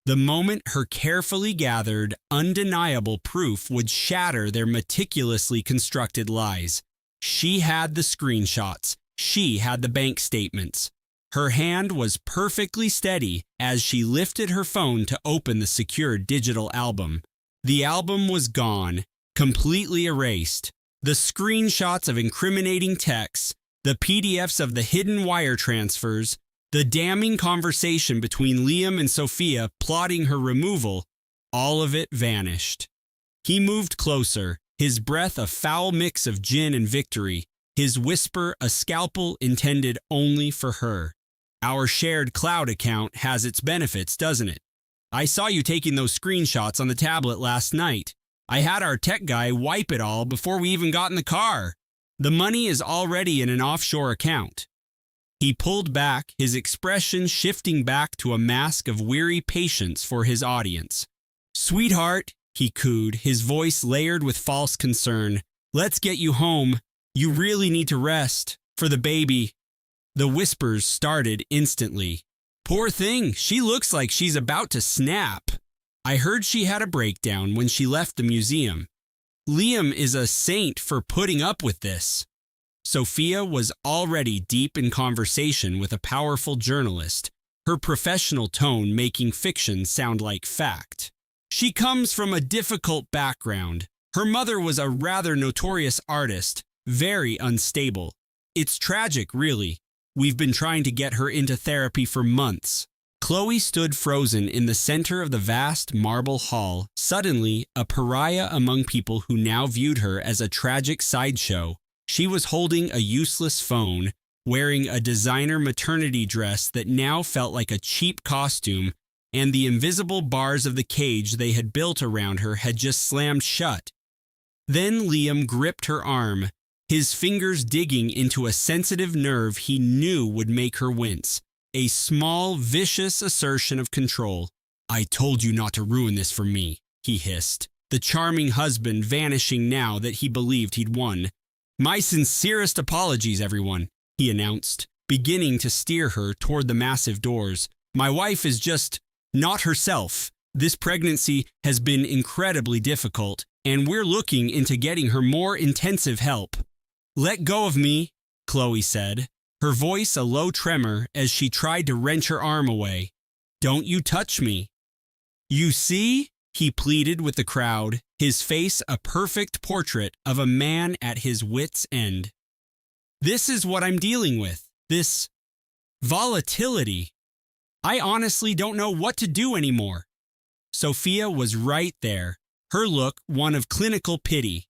The moment her carefully gathered, undeniable proof would shatter their meticulously constructed lies. She had the screenshots. She had the bank statements. Her hand was perfectly steady as she lifted her phone to open the secured digital album. The album was gone, completely erased. The screenshots of incriminating texts, the PDFs of the hidden wire transfers, the damning conversation between Liam and Sophia plotting her removal, all of it vanished. He moved closer, his breath a foul mix of gin and victory, his whisper a scalpel intended only for her. "Our shared cloud account has its benefits, doesn't it? I saw you taking those screenshots on the tablet last night. I had our tech guy wipe it all before we even got in the car. The money is already in an offshore account." He pulled back, his expression shifting back to a mask of weary patience for his audience. "Sweetheart," he cooed, his voice layered with false concern, "let's get you home. You really need to rest. For the baby." The whispers started instantly. "Poor thing, she looks like she's about to snap. I heard she had a breakdown when she left the museum. Liam is a saint for putting up with this." Sophia was already deep in conversation with a powerful journalist, her professional tone making fiction sound like fact. She comes from a difficult background. Her mother was a rather notorious artist, very unstable. It's tragic, really. We've been trying to get her into therapy for months. Chloe stood frozen in the center of the vast marble hall, suddenly a pariah among people who now viewed her as a tragic sideshow. She was holding a useless phone, wearing a designer maternity dress that now felt like a cheap costume, and the invisible bars of the cage they had built around her had just slammed shut. Then Liam gripped her arm, his fingers digging into a sensitive nerve he knew would make her wince. A small, vicious assertion of control. "I told you not to ruin this for me," he hissed, the charming husband vanishing now that he believed he'd won. "My sincerest apologies, everyone," he announced, beginning to steer her toward the massive doors. "My wife is just not herself. This pregnancy has been incredibly difficult, and we're looking into getting her more intensive help." "Let go of me," Chloe said, her voice a low tremor as she tried to wrench her arm away. "Don't you touch me." "You see?" he pleaded with the crowd, his face a perfect portrait of a man at his wit's end. "This is what I'm dealing with. This volatility. I honestly don't know what to do anymore." Sophia was right there, her look one of clinical pity.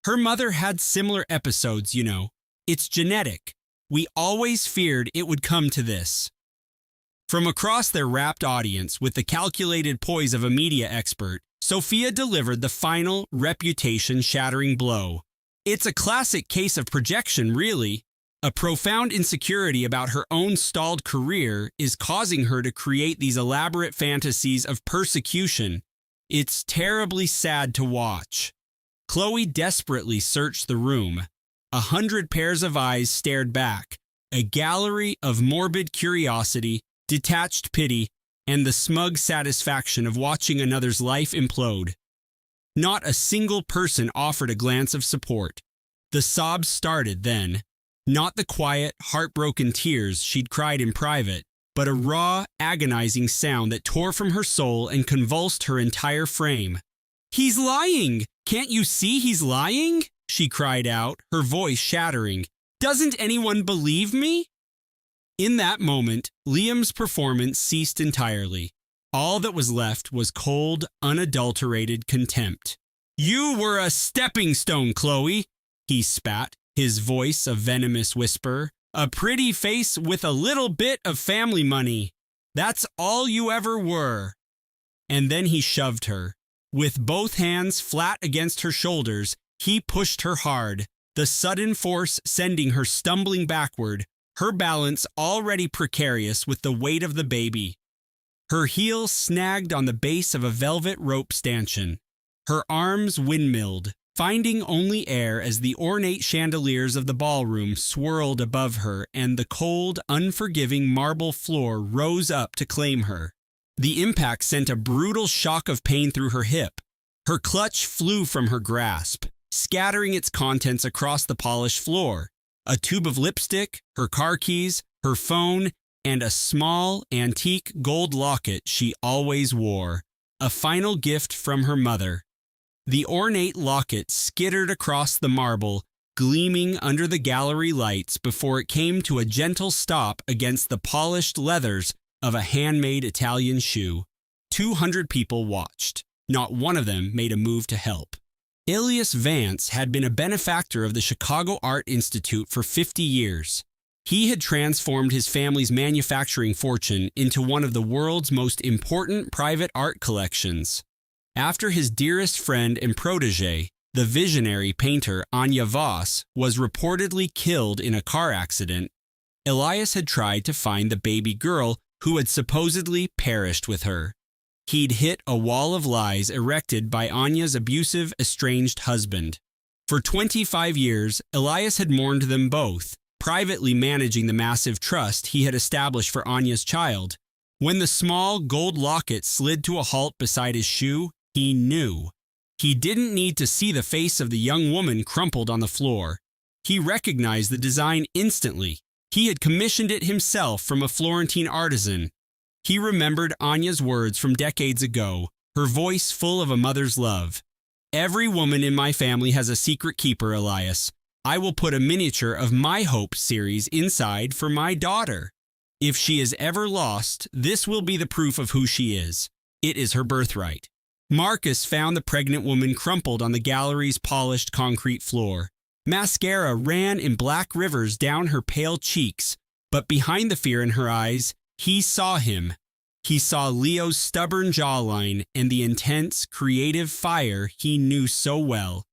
"Her mother had similar episodes, you know. It's genetic. We always feared it would come to this." From across their rapt audience, with the calculated poise of a media expert, Sophia delivered the final, reputation-shattering blow. "It's a classic case of projection, really. A profound insecurity about her own stalled career is causing her to create these elaborate fantasies of persecution. It's terribly sad to watch. Chloe desperately searched the room. 100 pairs of eyes stared back, a gallery of morbid curiosity, detached pity, and the smug satisfaction of watching another's life implode. Not a single person offered a glance of support. The sobs started then. Not the quiet, heartbroken tears she'd cried in private, but a raw, agonizing sound that tore from her soul and convulsed her entire frame. "He's lying! Can't you see he's lying?" she cried out, her voice shattering. "Doesn't anyone believe me?" In that moment, Liam's performance ceased entirely. All that was left was cold, unadulterated contempt. "You were a stepping stone, Chloe," he spat, his voice a venomous whisper. "A pretty face with a little bit of family money. That's all you ever were." And then he shoved her. With both hands flat against her shoulders, he pushed her hard, the sudden force sending her stumbling backward, her balance already precarious with the weight of the baby. Her heel snagged on the base of a velvet rope stanchion. Her arms windmilled, finding only air as the ornate chandeliers of the ballroom swirled above her and the cold, unforgiving marble floor rose up to claim her. The impact sent a brutal shock of pain through her hip. Her clutch flew from her grasp, scattering its contents across the polished floor. A tube of lipstick, her car keys, her phone, and a small, antique gold locket she always wore. A final gift from her mother. The ornate locket skittered across the marble, gleaming under the gallery lights before it came to a gentle stop against the polished leathers of a handmade Italian shoe. 200 people watched. Not one of them made a move to help. Ilias Vance had been a benefactor of the Chicago Art Institute for 50 years. He had transformed his family's manufacturing fortune into one of the world's most important private art collections. After his dearest friend and protege, the visionary painter Anya Voss, was reportedly killed in a car accident, Elias had tried to find the baby girl who had supposedly perished with her. He'd hit a wall of lies erected by Anya's abusive, estranged husband. For 25 years, Elias had mourned them both, privately managing the massive trust he had established for Anya's child. When the small gold locket slid to a halt beside his shoe, he knew. He didn't need to see the face of the young woman crumpled on the floor. He recognized the design instantly. He had commissioned it himself from a Florentine artisan. He remembered Anya's words from decades ago, her voice full of a mother's love. "Every woman in my family has a secret keeper, Elias. I will put a miniature of my Hope series inside for my daughter. If she is ever lost, this will be the proof of who she is. It is her birthright." Marcus found the pregnant woman crumpled on the gallery's polished concrete floor. Mascara ran in black rivers down her pale cheeks, but behind the fear in her eyes, he saw him. He saw Leo's stubborn jawline and the intense, creative fire he knew so well.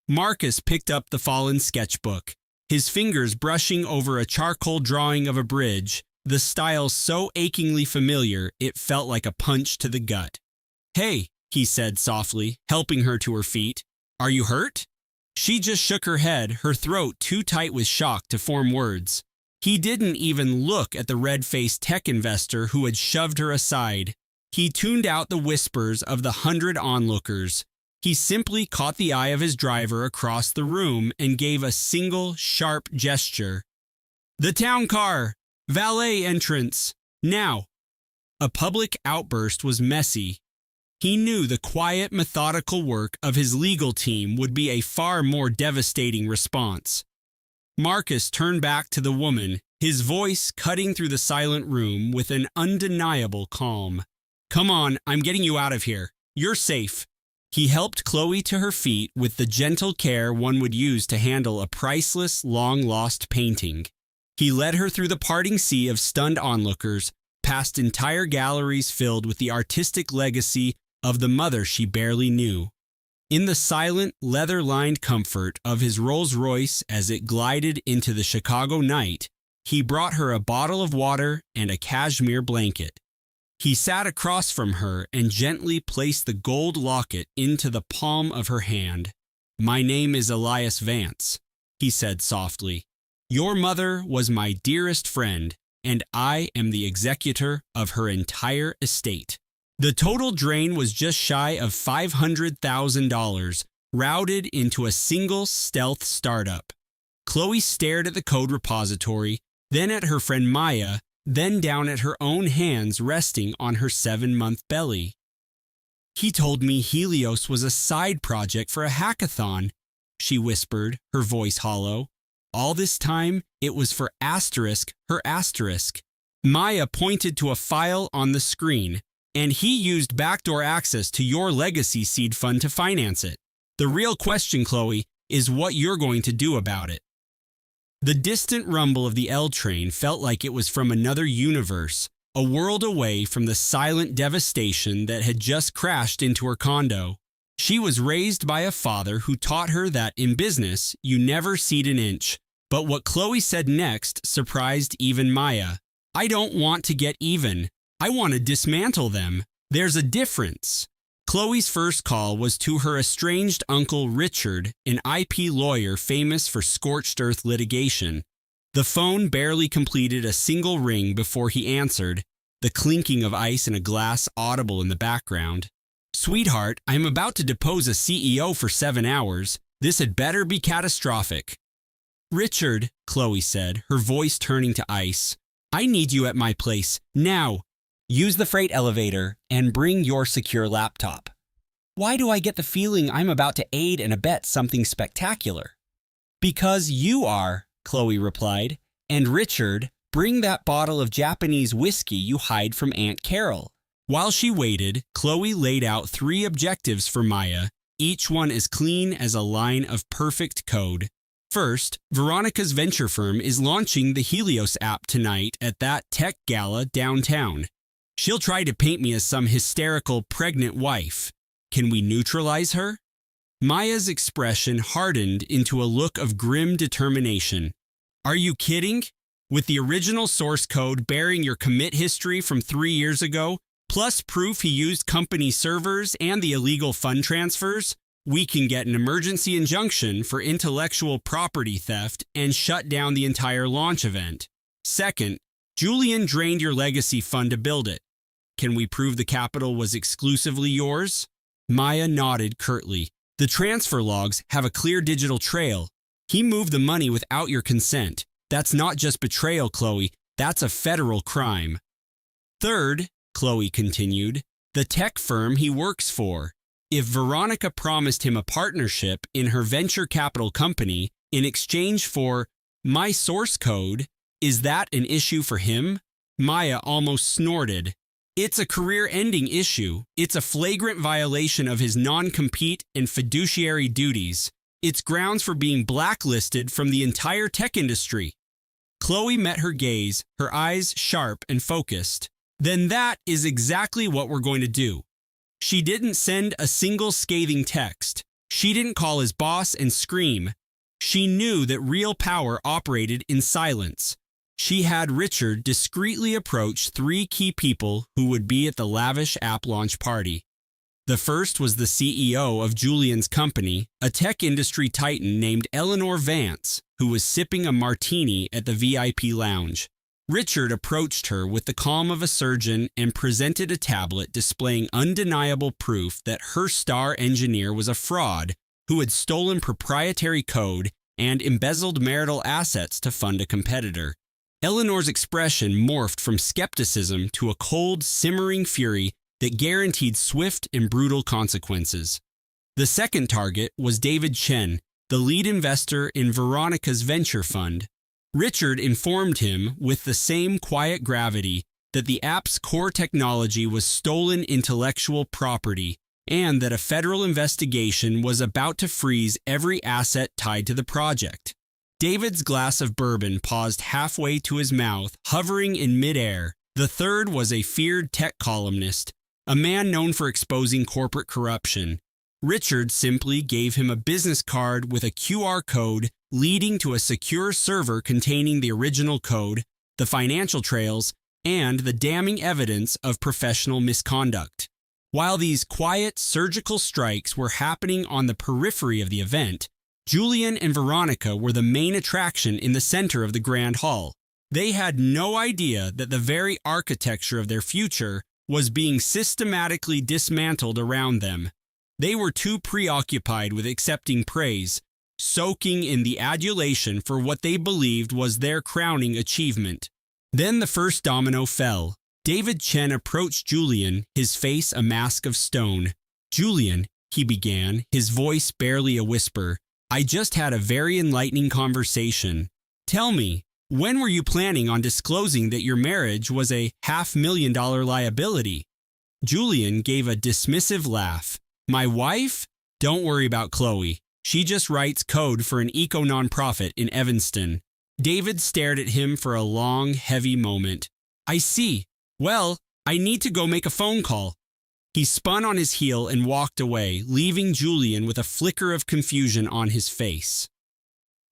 Marcus picked up the fallen sketchbook, his fingers brushing over a charcoal drawing of a bridge, the style so achingly familiar it felt like a punch to the gut. "Hey," he said softly, helping her to her feet. "Are you hurt?" She just shook her head, her throat too tight with shock to form words. He didn't even look at the red-faced tech investor who had shoved her aside. He tuned out the whispers of the 100 onlookers. He simply caught the eye of his driver across the room and gave a single, sharp gesture. "The town car! Valet entrance! Now!" A public outburst was messy. He knew the quiet, methodical work of his legal team would be a far more devastating response. Marcus turned back to the woman, his voice cutting through the silent room with an undeniable calm. "Come on, I'm getting you out of here. You're safe." He helped Chloe to her feet with the gentle care one would use to handle a priceless, long-lost painting. He led her through the parting sea of stunned onlookers, past entire galleries filled with the artistic legacy of the mother she barely knew. In the silent, leather-lined comfort of his Rolls-Royce as it glided into the Chicago night, he brought her a bottle of water and a cashmere blanket. He sat across from her and gently placed the gold locket into the palm of her hand. "My name is Elias Vance," he said softly. "Your mother was my dearest friend, and I am the executor of her entire estate." The total drain was just shy of $500,000, routed into a single stealth startup. Chloe stared at the code repository, then at her friend Maya, then down at her own hands resting on her 7-month belly. "He told me Helios was a side project for a hackathon," she whispered, her voice hollow. "All this time, it was for her asterisk." Maya pointed to a file on the screen. "And he used backdoor access to your legacy seed fund to finance it. The real question, Chloe, is what you're going to do about it." The distant rumble of the L train felt like it was from another universe, a world away from the silent devastation that had just crashed into her condo. She was raised by a father who taught her that in business, you never cede an inch. But what Chloe said next surprised even Maya. "I don't want to get even. I want to dismantle them. There's a difference." Chloe's first call was to her estranged uncle Richard, an IP lawyer famous for scorched earth litigation. The phone barely completed a single ring before he answered, the clinking of ice in a glass audible in the background. "Sweetheart, I am about to depose a CEO for 7 hours. This had better be catastrophic." "Richard," Chloe said, her voice turning to ice, "I need you at my place, now. Use the freight elevator and bring your secure laptop." "Why do I get the feeling I'm about to aid and abet something spectacular?" "Because you are," Chloe replied. "And Richard, bring that bottle of Japanese whiskey you hide from Aunt Carol." While she waited, Chloe laid out 3 objectives for Maya, each one as clean as a line of perfect code. First, Veronica's venture firm is launching the Helios app tonight at that tech gala downtown. She'll try to paint me as some hysterical pregnant wife. Can we neutralize her? Maya's expression hardened into a look of grim determination. "Are you kidding? With the original source code bearing your commit history from 3 years ago, plus proof he used company servers and the illegal fund transfers, we can get an emergency injunction for intellectual property theft and shut down the entire launch event. Second, Julian drained your legacy fund to build it. Can we prove the capital was exclusively yours?" Maya nodded curtly. "The transfer logs have a clear digital trail. He moved the money without your consent. That's not just betrayal, Chloe. That's a federal crime." "Third," Chloe continued, "the tech firm he works for. If Veronica promised him a partnership in her venture capital company in exchange for my source code, is that an issue for him?" Maya almost snorted. "It's a career-ending issue. It's a flagrant violation of his non-compete and fiduciary duties. It's grounds for being blacklisted from the entire tech industry." Chloe met her gaze, her eyes sharp and focused. "Then that is exactly what we're going to do." She didn't send a single scathing text. She didn't call his boss and scream. She knew that real power operated in silence. She had Richard discreetly approach 3 key people who would be at the lavish app launch party. The first was the CEO of Julian's company, a tech industry titan named Eleanor Vance, who was sipping a martini at the VIP lounge. Richard approached her with the calm of a surgeon and presented a tablet displaying undeniable proof that her star engineer was a fraud who had stolen proprietary code and embezzled marital assets to fund a competitor. Eleanor's expression morphed from skepticism to a cold, simmering fury that guaranteed swift and brutal consequences. The second target was David Chen, the lead investor in Veronica's venture fund. Richard informed him with the same quiet gravity that the app's core technology was stolen intellectual property and that a federal investigation was about to freeze every asset tied to the project. David's glass of bourbon paused halfway to his mouth, hovering in midair. The third was a feared tech columnist, a man known for exposing corporate corruption. Richard simply gave him a business card with a QR code leading to a secure server containing the original code, the financial trails, and the damning evidence of professional misconduct. While these quiet, surgical strikes were happening on the periphery of the event, Julian and Veronica were the main attraction in the center of the grand hall. They had no idea that the very architecture of their future was being systematically dismantled around them. They were too preoccupied with accepting praise, soaking in the adulation for what they believed was their crowning achievement. Then the first domino fell. David Chen approached Julian, his face a mask of stone. "Julian," he began, his voice barely a whisper, "I just had a very enlightening conversation. Tell me, when were you planning on disclosing that your marriage was a $500,000 liability?" Julian gave a dismissive laugh. "My wife? Don't worry about Chloe. She just writes code for an eco nonprofit in Evanston." David stared at him for a long, heavy moment. "I see. Well, I need to go make a phone call." He spun on his heel and walked away, leaving Julian with a flicker of confusion on his face.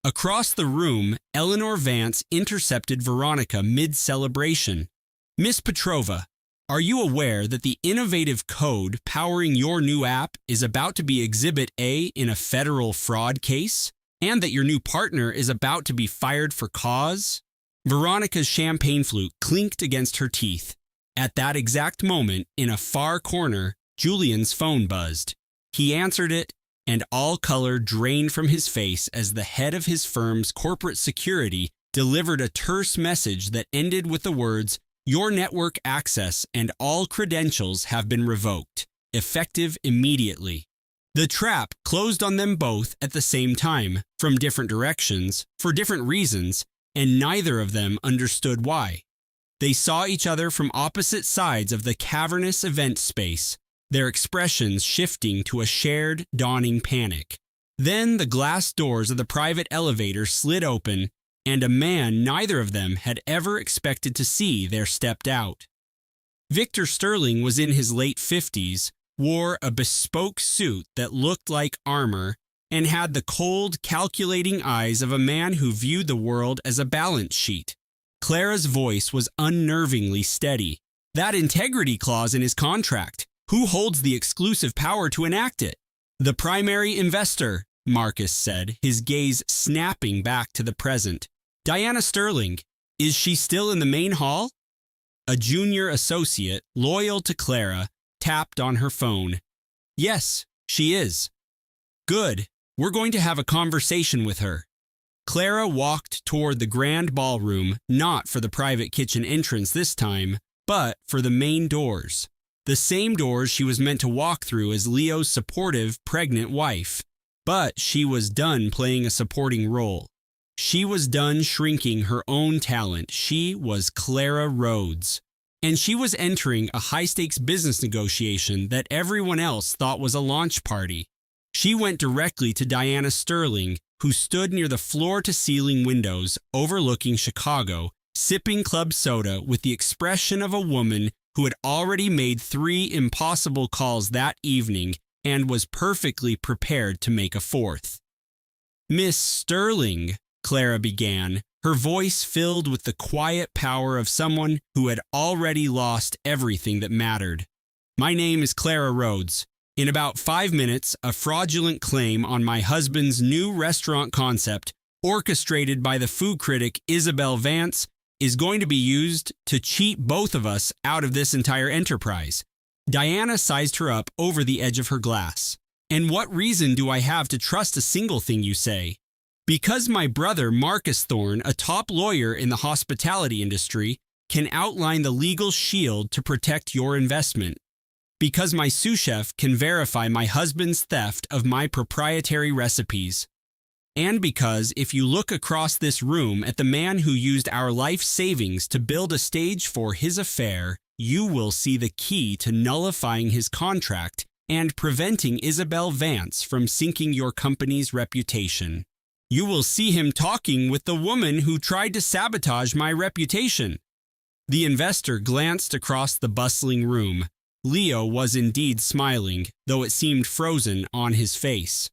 Across the room, Eleanor Vance intercepted Veronica mid-celebration. "Miss Petrova, are you aware that the innovative code powering your new app is about to be Exhibit A in a federal fraud case? And that your new partner is about to be fired for cause?" Veronica's champagne flute clinked against her teeth. At that exact moment, in a far corner, Julian's phone buzzed. He answered it, and all color drained from his face as the head of his firm's corporate security delivered a terse message that ended with the words, "Your network access and all credentials have been revoked, effective immediately." The trap closed on them both at the same time, from different directions, for different reasons, and neither of them understood why. They saw each other from opposite sides of the cavernous event space, their expressions shifting to a shared, dawning panic. Then the glass doors of the private elevator slid open, and a man neither of them had ever expected to see there stepped out. Victor Sterling was in his late 50s, wore a bespoke suit that looked like armor, and had the cold, calculating eyes of a man who viewed the world as a balance sheet. Clara's voice was unnervingly steady. "That integrity clause in his contract, who holds the exclusive power to enact it?" "The primary investor," Marcus said, his gaze snapping back to the present. "Diana Sterling. Is she still in the main hall?" A junior associate, loyal to Clara, tapped on her phone. "Yes, she is." "Good. We're going to have a conversation with her." Clara walked toward the grand ballroom, not for the private kitchen entrance this time, but for the main doors. The same doors she was meant to walk through as Leo's supportive, pregnant wife. But she was done playing a supporting role. She was done shrinking her own talent. She was Clara Rhodes. And she was entering a high-stakes business negotiation that everyone else thought was a launch party. She went directly to Diana Sterling, who stood near the floor-to-ceiling windows overlooking Chicago, sipping club soda with the expression of a woman who had already made 3 impossible calls that evening and was perfectly prepared to make a 4th. "Miss Sterling," Clara began, her voice filled with the quiet power of someone who had already lost everything that mattered. "My name is Clara Rhodes. In about 5 minutes, a fraudulent claim on my husband's new restaurant concept, orchestrated by the food critic Isabel Vance, is going to be used to cheat both of us out of this entire enterprise." Diana sized her up over the edge of her glass. "And what reason do I have to trust a single thing you say?" "Because my brother, Marcus Thorne, a top lawyer in the hospitality industry, can outline the legal shield to protect your investment. Because my sous chef can verify my husband's theft of my proprietary recipes. And because if you look across this room at the man who used our life savings to build a stage for his affair, you will see the key to nullifying his contract and preventing Isabel Vance from sinking your company's reputation. You will see him talking with the woman who tried to sabotage my reputation." The investor glanced across the bustling room. Leo was indeed smiling, though it seemed frozen on his face.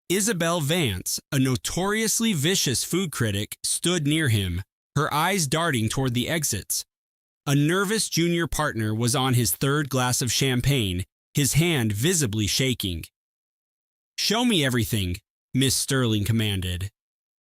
Isabel Vance, a notoriously vicious food critic, stood near him, her eyes darting toward the exits. A nervous junior partner was on his third glass of champagne, his hand visibly shaking. "Show me everything," Miss Sterling commanded.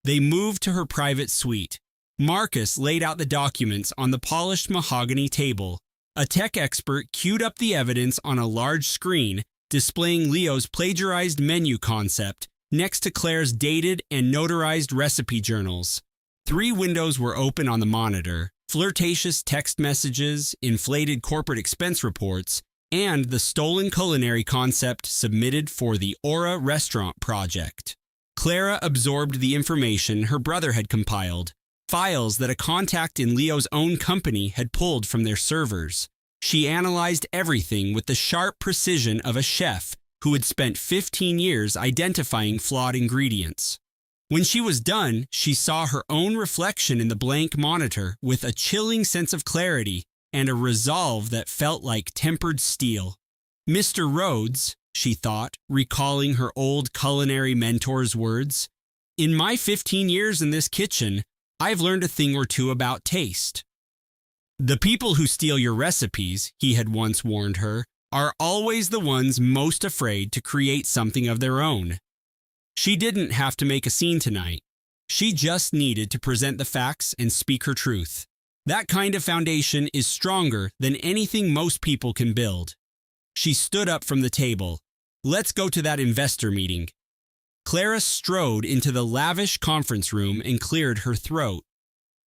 They moved to her private suite. Marcus laid out the documents on the polished mahogany table. A tech expert queued up the evidence on a large screen, displaying Leo's plagiarized menu concept next to Claire's dated and notarized recipe journals. 3 windows were open on the monitor: flirtatious text messages, inflated corporate expense reports, and the stolen culinary concept submitted for the Aura Restaurant project. Clara absorbed the information her brother had compiled, files that a contact in Leo's own company had pulled from their servers. She analyzed everything with the sharp precision of a chef who had spent 15 years identifying flawed ingredients. When she was done, she saw her own reflection in the blank monitor with a chilling sense of clarity and a resolve that felt like tempered steel. "Mr. Rhodes," she thought, recalling her old culinary mentor's words, "in my 15 years in this kitchen, I've learned a thing or two about taste." "The people who steal your recipes," he had once warned her, "are always the ones most afraid to create something of their own." She didn't have to make a scene tonight. She just needed to present the facts and speak her truth. That kind of foundation is stronger than anything most people can build. She stood up from the table. "Let's go to that investor meeting." Clara strode into the lavish conference room and cleared her throat.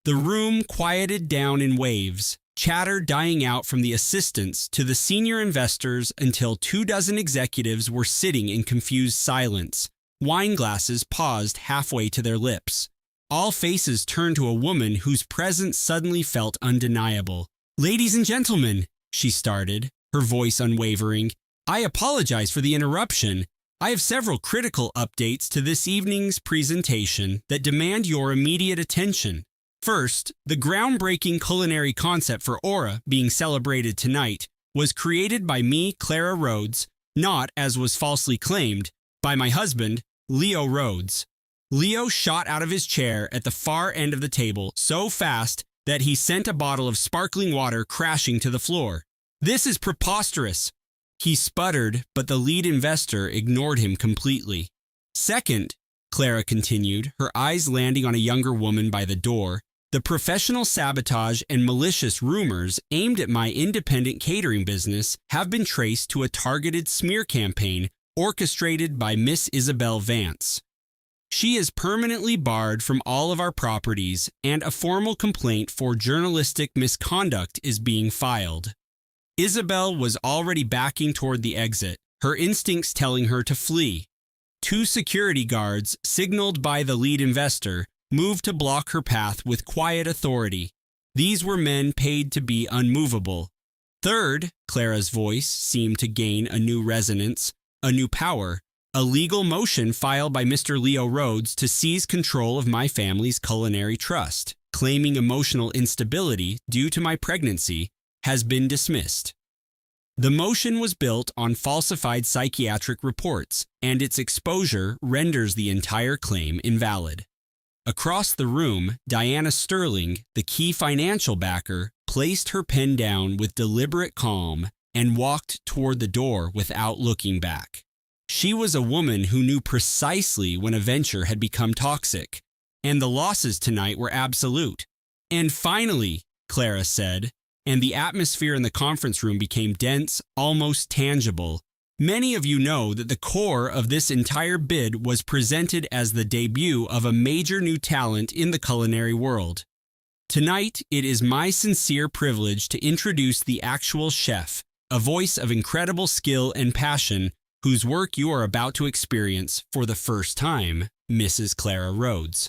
The room quieted down in waves, chatter dying out from the assistants to the senior investors until 24 executives were sitting in confused silence, wine glasses paused halfway to their lips. All faces turned to a woman whose presence suddenly felt undeniable. "Ladies and gentlemen," she started, her voice unwavering, "I apologize for the interruption. I have several critical updates to this evening's presentation that demand your immediate attention. First, the groundbreaking culinary concept for Aura being celebrated tonight was created by me, Clara Rhodes, not, as was falsely claimed, by my husband, Leo Rhodes." Leo shot out of his chair at the far end of the table so fast that he sent a bottle of sparkling water crashing to the floor. "This is preposterous." He sputtered, but the lead investor ignored him completely. "Second," Clara continued, her eyes landing on a younger woman by the door, "the professional sabotage and malicious rumors aimed at my independent catering business have been traced to a targeted smear campaign orchestrated by Miss Isabel Vance. She is permanently barred from all of our properties, and a formal complaint for journalistic misconduct is being filed." Isabel was already backing toward the exit, her instincts telling her to flee. 2 security guards, signaled by the lead investor, moved to block her path with quiet authority. These were men paid to be unmovable. Third, Clara's voice seemed to gain a new resonance, a new power. "A legal motion filed by Mr. Leo Rhodes to seize control of my family's culinary trust, claiming emotional instability due to my pregnancy, has been dismissed. The motion was built on falsified psychiatric reports, and its exposure renders the entire claim invalid." Across the room, Diana Sterling, the key financial backer, placed her pen down with deliberate calm and walked toward the door without looking back. She was a woman who knew precisely when a venture had become toxic, and the losses tonight were absolute. "And finally," Clara said, and the atmosphere in the conference room became dense, almost tangible, "many of you know that the core of this entire bid was presented as the debut of a major new talent in the culinary world. Tonight, it is my sincere privilege to introduce the actual chef, a voice of incredible skill and passion, whose work you are about to experience for the first time, Mrs. Clara Rhodes."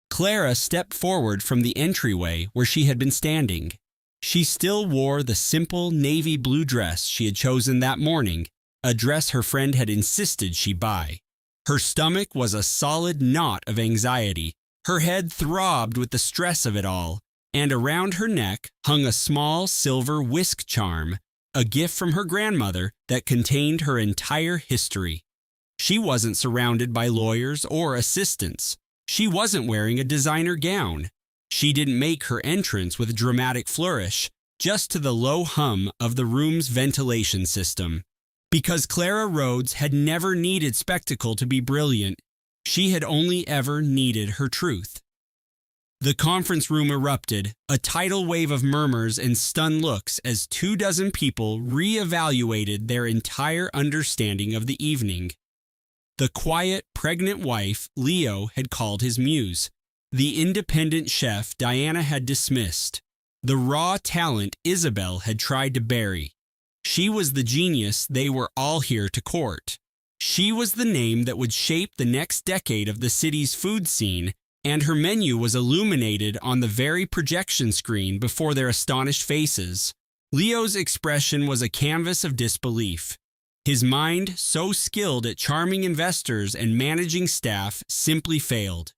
Clara stepped forward from the entryway where she had been standing. She still wore the simple navy blue dress she had chosen that morning, a dress her friend had insisted she buy. Her stomach was a solid knot of anxiety. Her head throbbed with the stress of it all, and around her neck hung a small silver whisk charm, a gift from her grandmother that contained her entire history. She wasn't surrounded by lawyers or assistants. She wasn't wearing a designer gown. She didn't make her entrance with a dramatic flourish, just to the low hum of the room's ventilation system. Because Clara Rhodes had never needed spectacle to be brilliant, she had only ever needed her truth. The conference room erupted, a tidal wave of murmurs and stunned looks as 24 people re-evaluated their entire understanding of the evening. The quiet, pregnant wife, Leo, had called his muse. The independent chef, Diana, had dismissed. The raw talent, Isabel, had tried to bury. She was the genius they were all here to court. She was the name that would shape the next decade of the city's food scene, and her menu was illuminated on the very projection screen before their astonished faces. Leo's expression was a canvas of disbelief. His mind, so skilled at charming investors and managing staff, simply failed.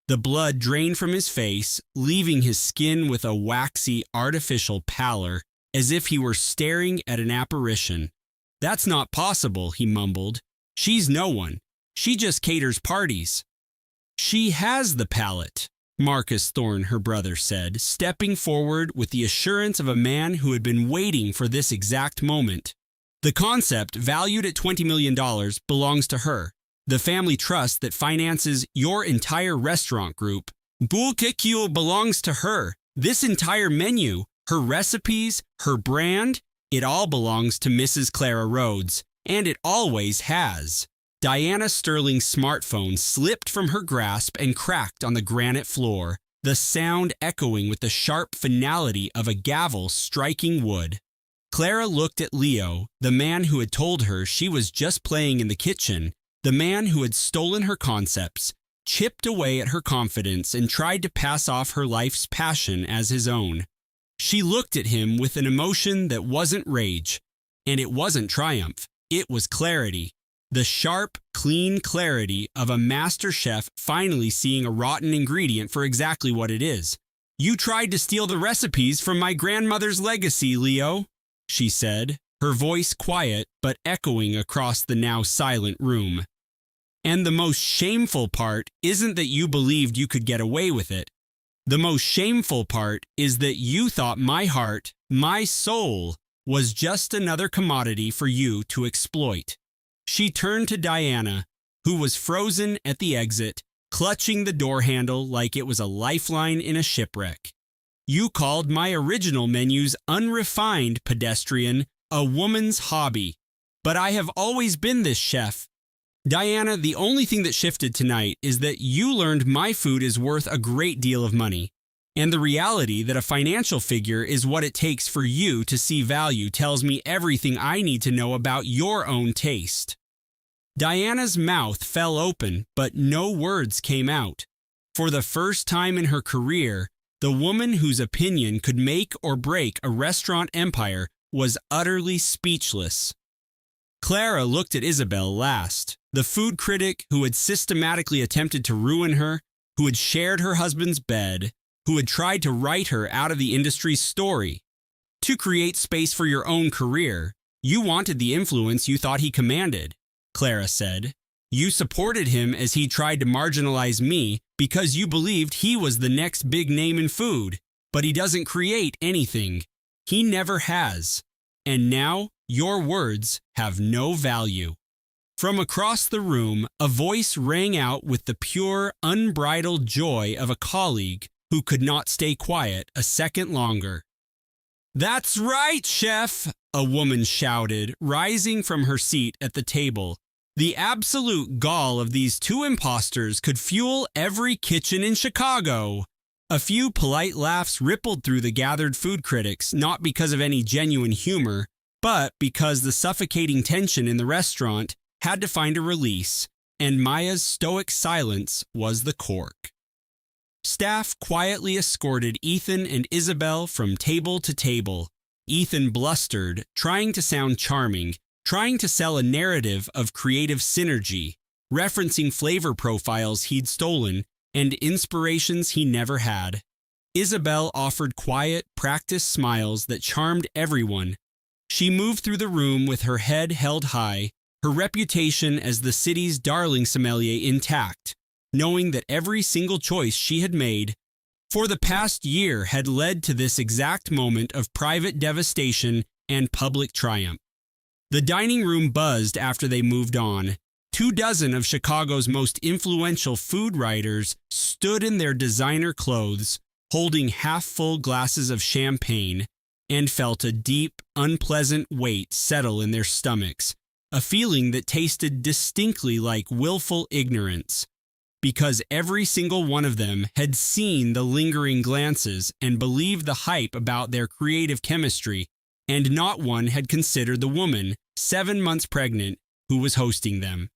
The blood drained from his face, leaving his skin with a waxy, artificial pallor, as if he were staring at an apparition. "That's not possible," he mumbled. "She's no one. She just caters parties." "She has the palate," Marcus Thorne, her brother, said, stepping forward with the assurance of a man who had been waiting for this exact moment. "The concept, valued at $20 million, belongs to her. The family trust that finances your entire restaurant group. Bulkikul belongs to her. This entire menu, her recipes, her brand, it all belongs to Mrs. Clara Rhodes, and it always has." Diana Sterling's smartphone slipped from her grasp and cracked on the granite floor, the sound echoing with the sharp finality of a gavel striking wood. Clara looked at Leo, the man who had told her she was just playing in the kitchen, the man who had stolen her concepts, chipped away at her confidence, and tried to pass off her life's passion as his own. She looked at him with an emotion that wasn't rage, and it wasn't triumph. It was clarity. The sharp, clean clarity of a master chef finally seeing a rotten ingredient for exactly what it is. "You tried to steal the recipes from my grandmother's legacy, Leo," she said, her voice quiet but echoing across the now silent room. "And the most shameful part isn't that you believed you could get away with it. The most shameful part is that you thought my heart, my soul, was just another commodity for you to exploit." She turned to Diana, who was frozen at the exit, clutching the door handle like it was a lifeline in a shipwreck. "You called my original menus unrefined, pedestrian, a woman's hobby. But I have always been this chef. Diana, the only thing that shifted tonight is that you learned my food is worth a great deal of money. And the reality that a financial figure is what it takes for you to see value tells me everything I need to know about your own taste." Diana's mouth fell open, but no words came out. For the first time in her career, the woman whose opinion could make or break a restaurant empire was utterly speechless. Clara looked at Isabel last, the food critic who had systematically attempted to ruin her, who had shared her husband's bed, who had tried to write her out of the industry's story. "To create space for your own career, you wanted the influence you thought he commanded," Clara said. "You supported him as he tried to marginalize me because you believed he was the next big name in food. But he doesn't create anything. He never has. And now your words have no value." From across the room, a voice rang out with the pure, unbridled joy of a colleague who could not stay quiet a second longer. "That's right, chef," a woman shouted, rising from her seat at the table. "The absolute gall of these two imposters could fuel every kitchen in Chicago." A few polite laughs rippled through the gathered food critics, not because of any genuine humor, but because the suffocating tension in the restaurant had to find a release, and Maya's stoic silence was the cork. Staff quietly escorted Ethan and Isabel from table to table. Ethan blustered, trying to sound charming, trying to sell a narrative of creative synergy, referencing flavor profiles he'd stolen and inspirations he never had. Isabel offered quiet, practiced smiles that charmed everyone. She moved through the room with her head held high, her reputation as the city's darling sommelier intact, knowing that every single choice she had made for the past year had led to this exact moment of private devastation and public triumph. The dining room buzzed after they moved on. 24 of Chicago's most influential food writers stood in their designer clothes, holding half-full glasses of champagne, and felt a deep, unpleasant weight settle in their stomachs, a feeling that tasted distinctly like willful ignorance, because every single one of them had seen the lingering glances and believed the hype about their creative chemistry, and not one had considered the woman, 7 months pregnant, who was hosting them.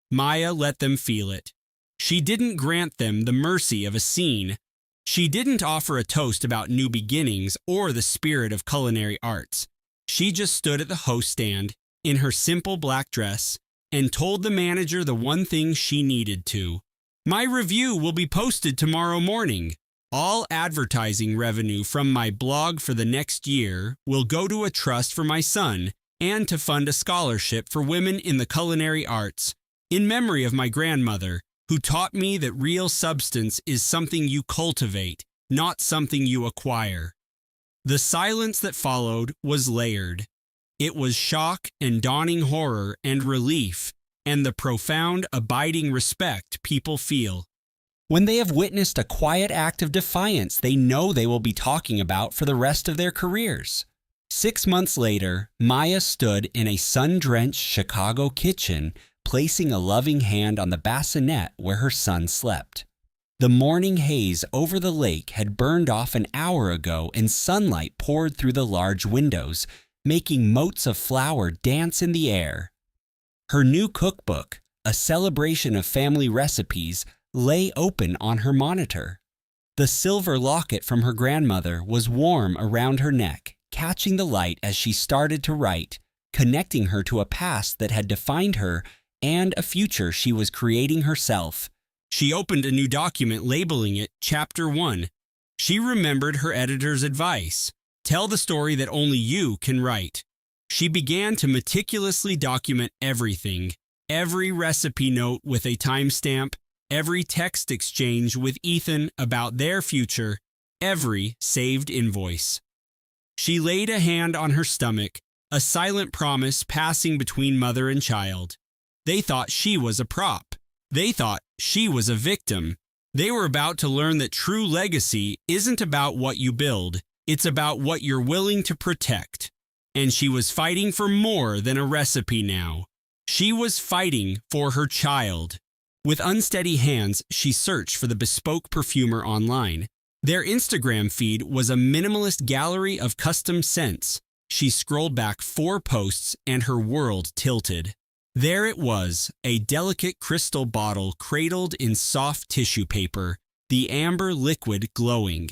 Maya let them feel it. She didn't grant them the mercy of a scene. She didn't offer a toast about new beginnings or the spirit of culinary arts. She just stood at the host stand in her simple black dress and told the manager the one thing she needed to. My review will be posted tomorrow morning. All advertising revenue from my blog for the next year will go to a trust for my son and to fund a scholarship for women in the culinary arts, in memory of my grandmother, who taught me that real substance is something you cultivate, not something you acquire. The silence that followed was layered. It was shock and dawning horror and relief, and the profound, abiding respect people feel. When they have witnessed a quiet act of defiance they know they will be talking about for the rest of their careers. 6 months later, Maya stood in a sun-drenched Chicago kitchen, placing a loving hand on the bassinet where her son slept. The morning haze over the lake had burned off an hour ago and sunlight poured through the large windows, making motes of flour dance in the air. Her new cookbook, a celebration of family recipes, lay open on her monitor. The silver locket from her grandmother was warm around her neck, catching the light as she started to write, connecting her to a past that had defined her and a future she was creating herself. She opened a new document labeling it Chapter 1. She remembered her editor's advice. Tell the story that only you can write. She began to meticulously document everything, every recipe note with a timestamp, every text exchange with Ethan about their future, every saved invoice. She laid a hand on her stomach, a silent promise passing between mother and child. They thought she was a prop. They thought she was a victim. They were about to learn that true legacy isn't about what you build, it's about what you're willing to protect. And she was fighting for more than a recipe now. She was fighting for her child. With unsteady hands, she searched for the bespoke perfumer online. Their Instagram feed was a minimalist gallery of custom scents. She scrolled back 4 posts and her world tilted. There it was, a delicate crystal bottle cradled in soft tissue paper, the amber liquid glowing.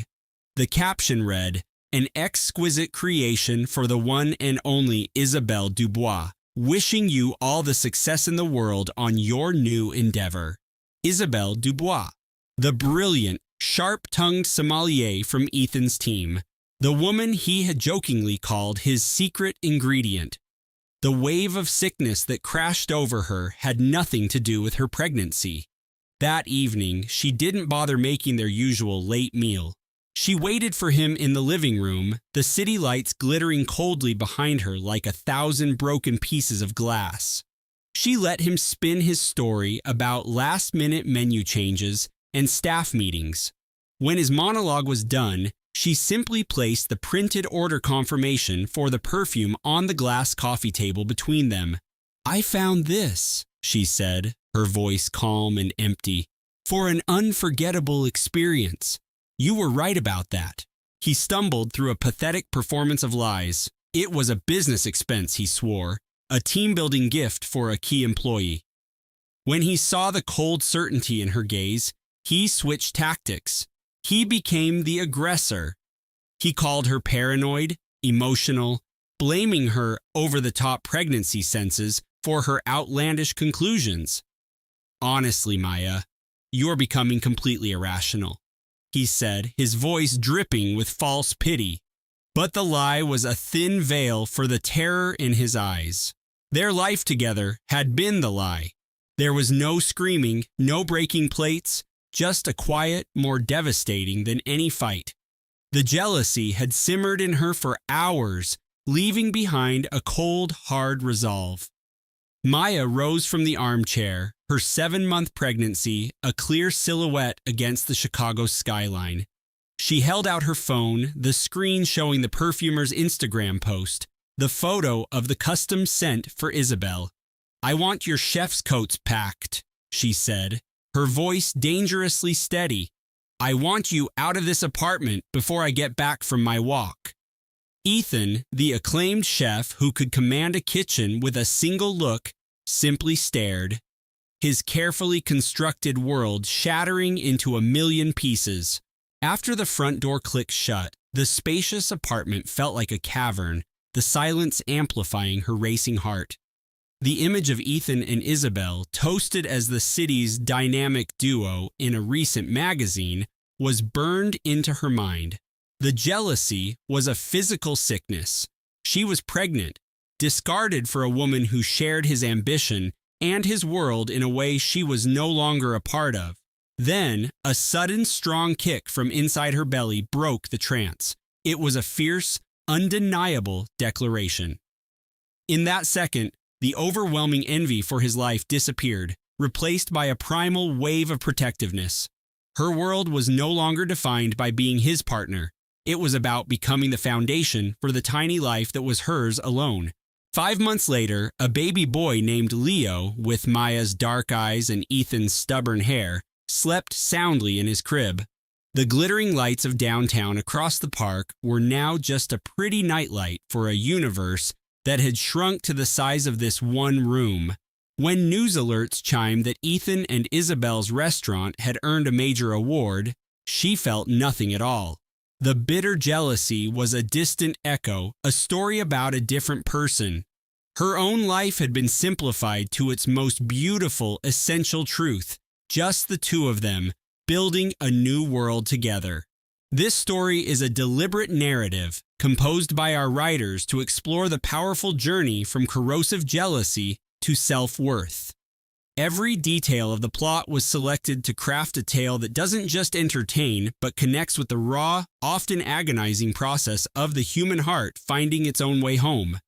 The caption read, "An exquisite creation for the one and only Isabelle Dubois. Wishing you all the success in the world on your new endeavor. Isabelle Dubois." The brilliant, sharp-tongued sommelier from Ethan's team. The woman he had jokingly called his secret ingredient. The wave of sickness that crashed over her had nothing to do with her pregnancy. That evening, she didn't bother making their usual late meal. She waited for him in the living room, the city lights glittering coldly behind her like 1,000 broken pieces of glass. She let him spin his story about last-minute menu changes and staff meetings. When his monologue was done, she simply placed the printed order confirmation for the perfume on the glass coffee table between them. "I found this," she said, her voice calm and empty, "for an unforgettable experience. You were right about that." He stumbled through a pathetic performance of lies. It was a business expense, he swore, a team-building gift for a key employee. When he saw the cold certainty in her gaze, he switched tactics. He became the aggressor. He called her paranoid, emotional, blaming her over-the-top pregnancy senses for her outlandish conclusions. "Honestly, Maya, you're becoming completely irrational," he said, his voice dripping with false pity. But the lie was a thin veil for the terror in his eyes. Their life together had been the lie. There was no screaming, no breaking plates, just a quiet, more devastating than any fight. The jealousy had simmered in her for hours, leaving behind a cold, hard resolve. Maya rose from the armchair, her 7-month pregnancy a clear silhouette against the Chicago skyline. She held out her phone, the screen showing the perfumer's Instagram post, the photo of the custom scent for Isabel. "I want your chef's coats packed," she said, her voice dangerously steady. "I want you out of this apartment before I get back from my walk." Ethan, the acclaimed chef who could command a kitchen with a single look, simply stared, his carefully constructed world shattering into a million pieces. After the front door clicked shut, the spacious apartment felt like a cavern, the silence amplifying her racing heart. The image of Ethan and Isabel, toasted as the city's dynamic duo in a recent magazine, was burned into her mind. The jealousy was a physical sickness. She was pregnant, discarded for a woman who shared his ambition and his world in a way she was no longer a part of. Then, a sudden strong kick from inside her belly broke the trance. It was a fierce, undeniable declaration. In that second, the overwhelming envy for his life disappeared, replaced by a primal wave of protectiveness. Her world was no longer defined by being his partner. It was about becoming the foundation for the tiny life that was hers alone. 5 months later, a baby boy named Leo, with Maya's dark eyes and Ethan's stubborn hair, slept soundly in his crib. The glittering lights of downtown across the park were now just a pretty nightlight for a universe that had shrunk to the size of this one room. When news alerts chimed that Ethan and Isabel's restaurant had earned a major award, she felt nothing at all. The bitter jealousy was a distant echo, a story about a different person. Her own life had been simplified to its most beautiful, essential truth. Just the two of them, building a new world together. This story is a deliberate narrative, composed by our writers to explore the powerful journey from corrosive jealousy to self-worth. Every detail of the plot was selected to craft a tale that doesn't just entertain, but connects with the raw, often agonizing process of the human heart finding its own way home.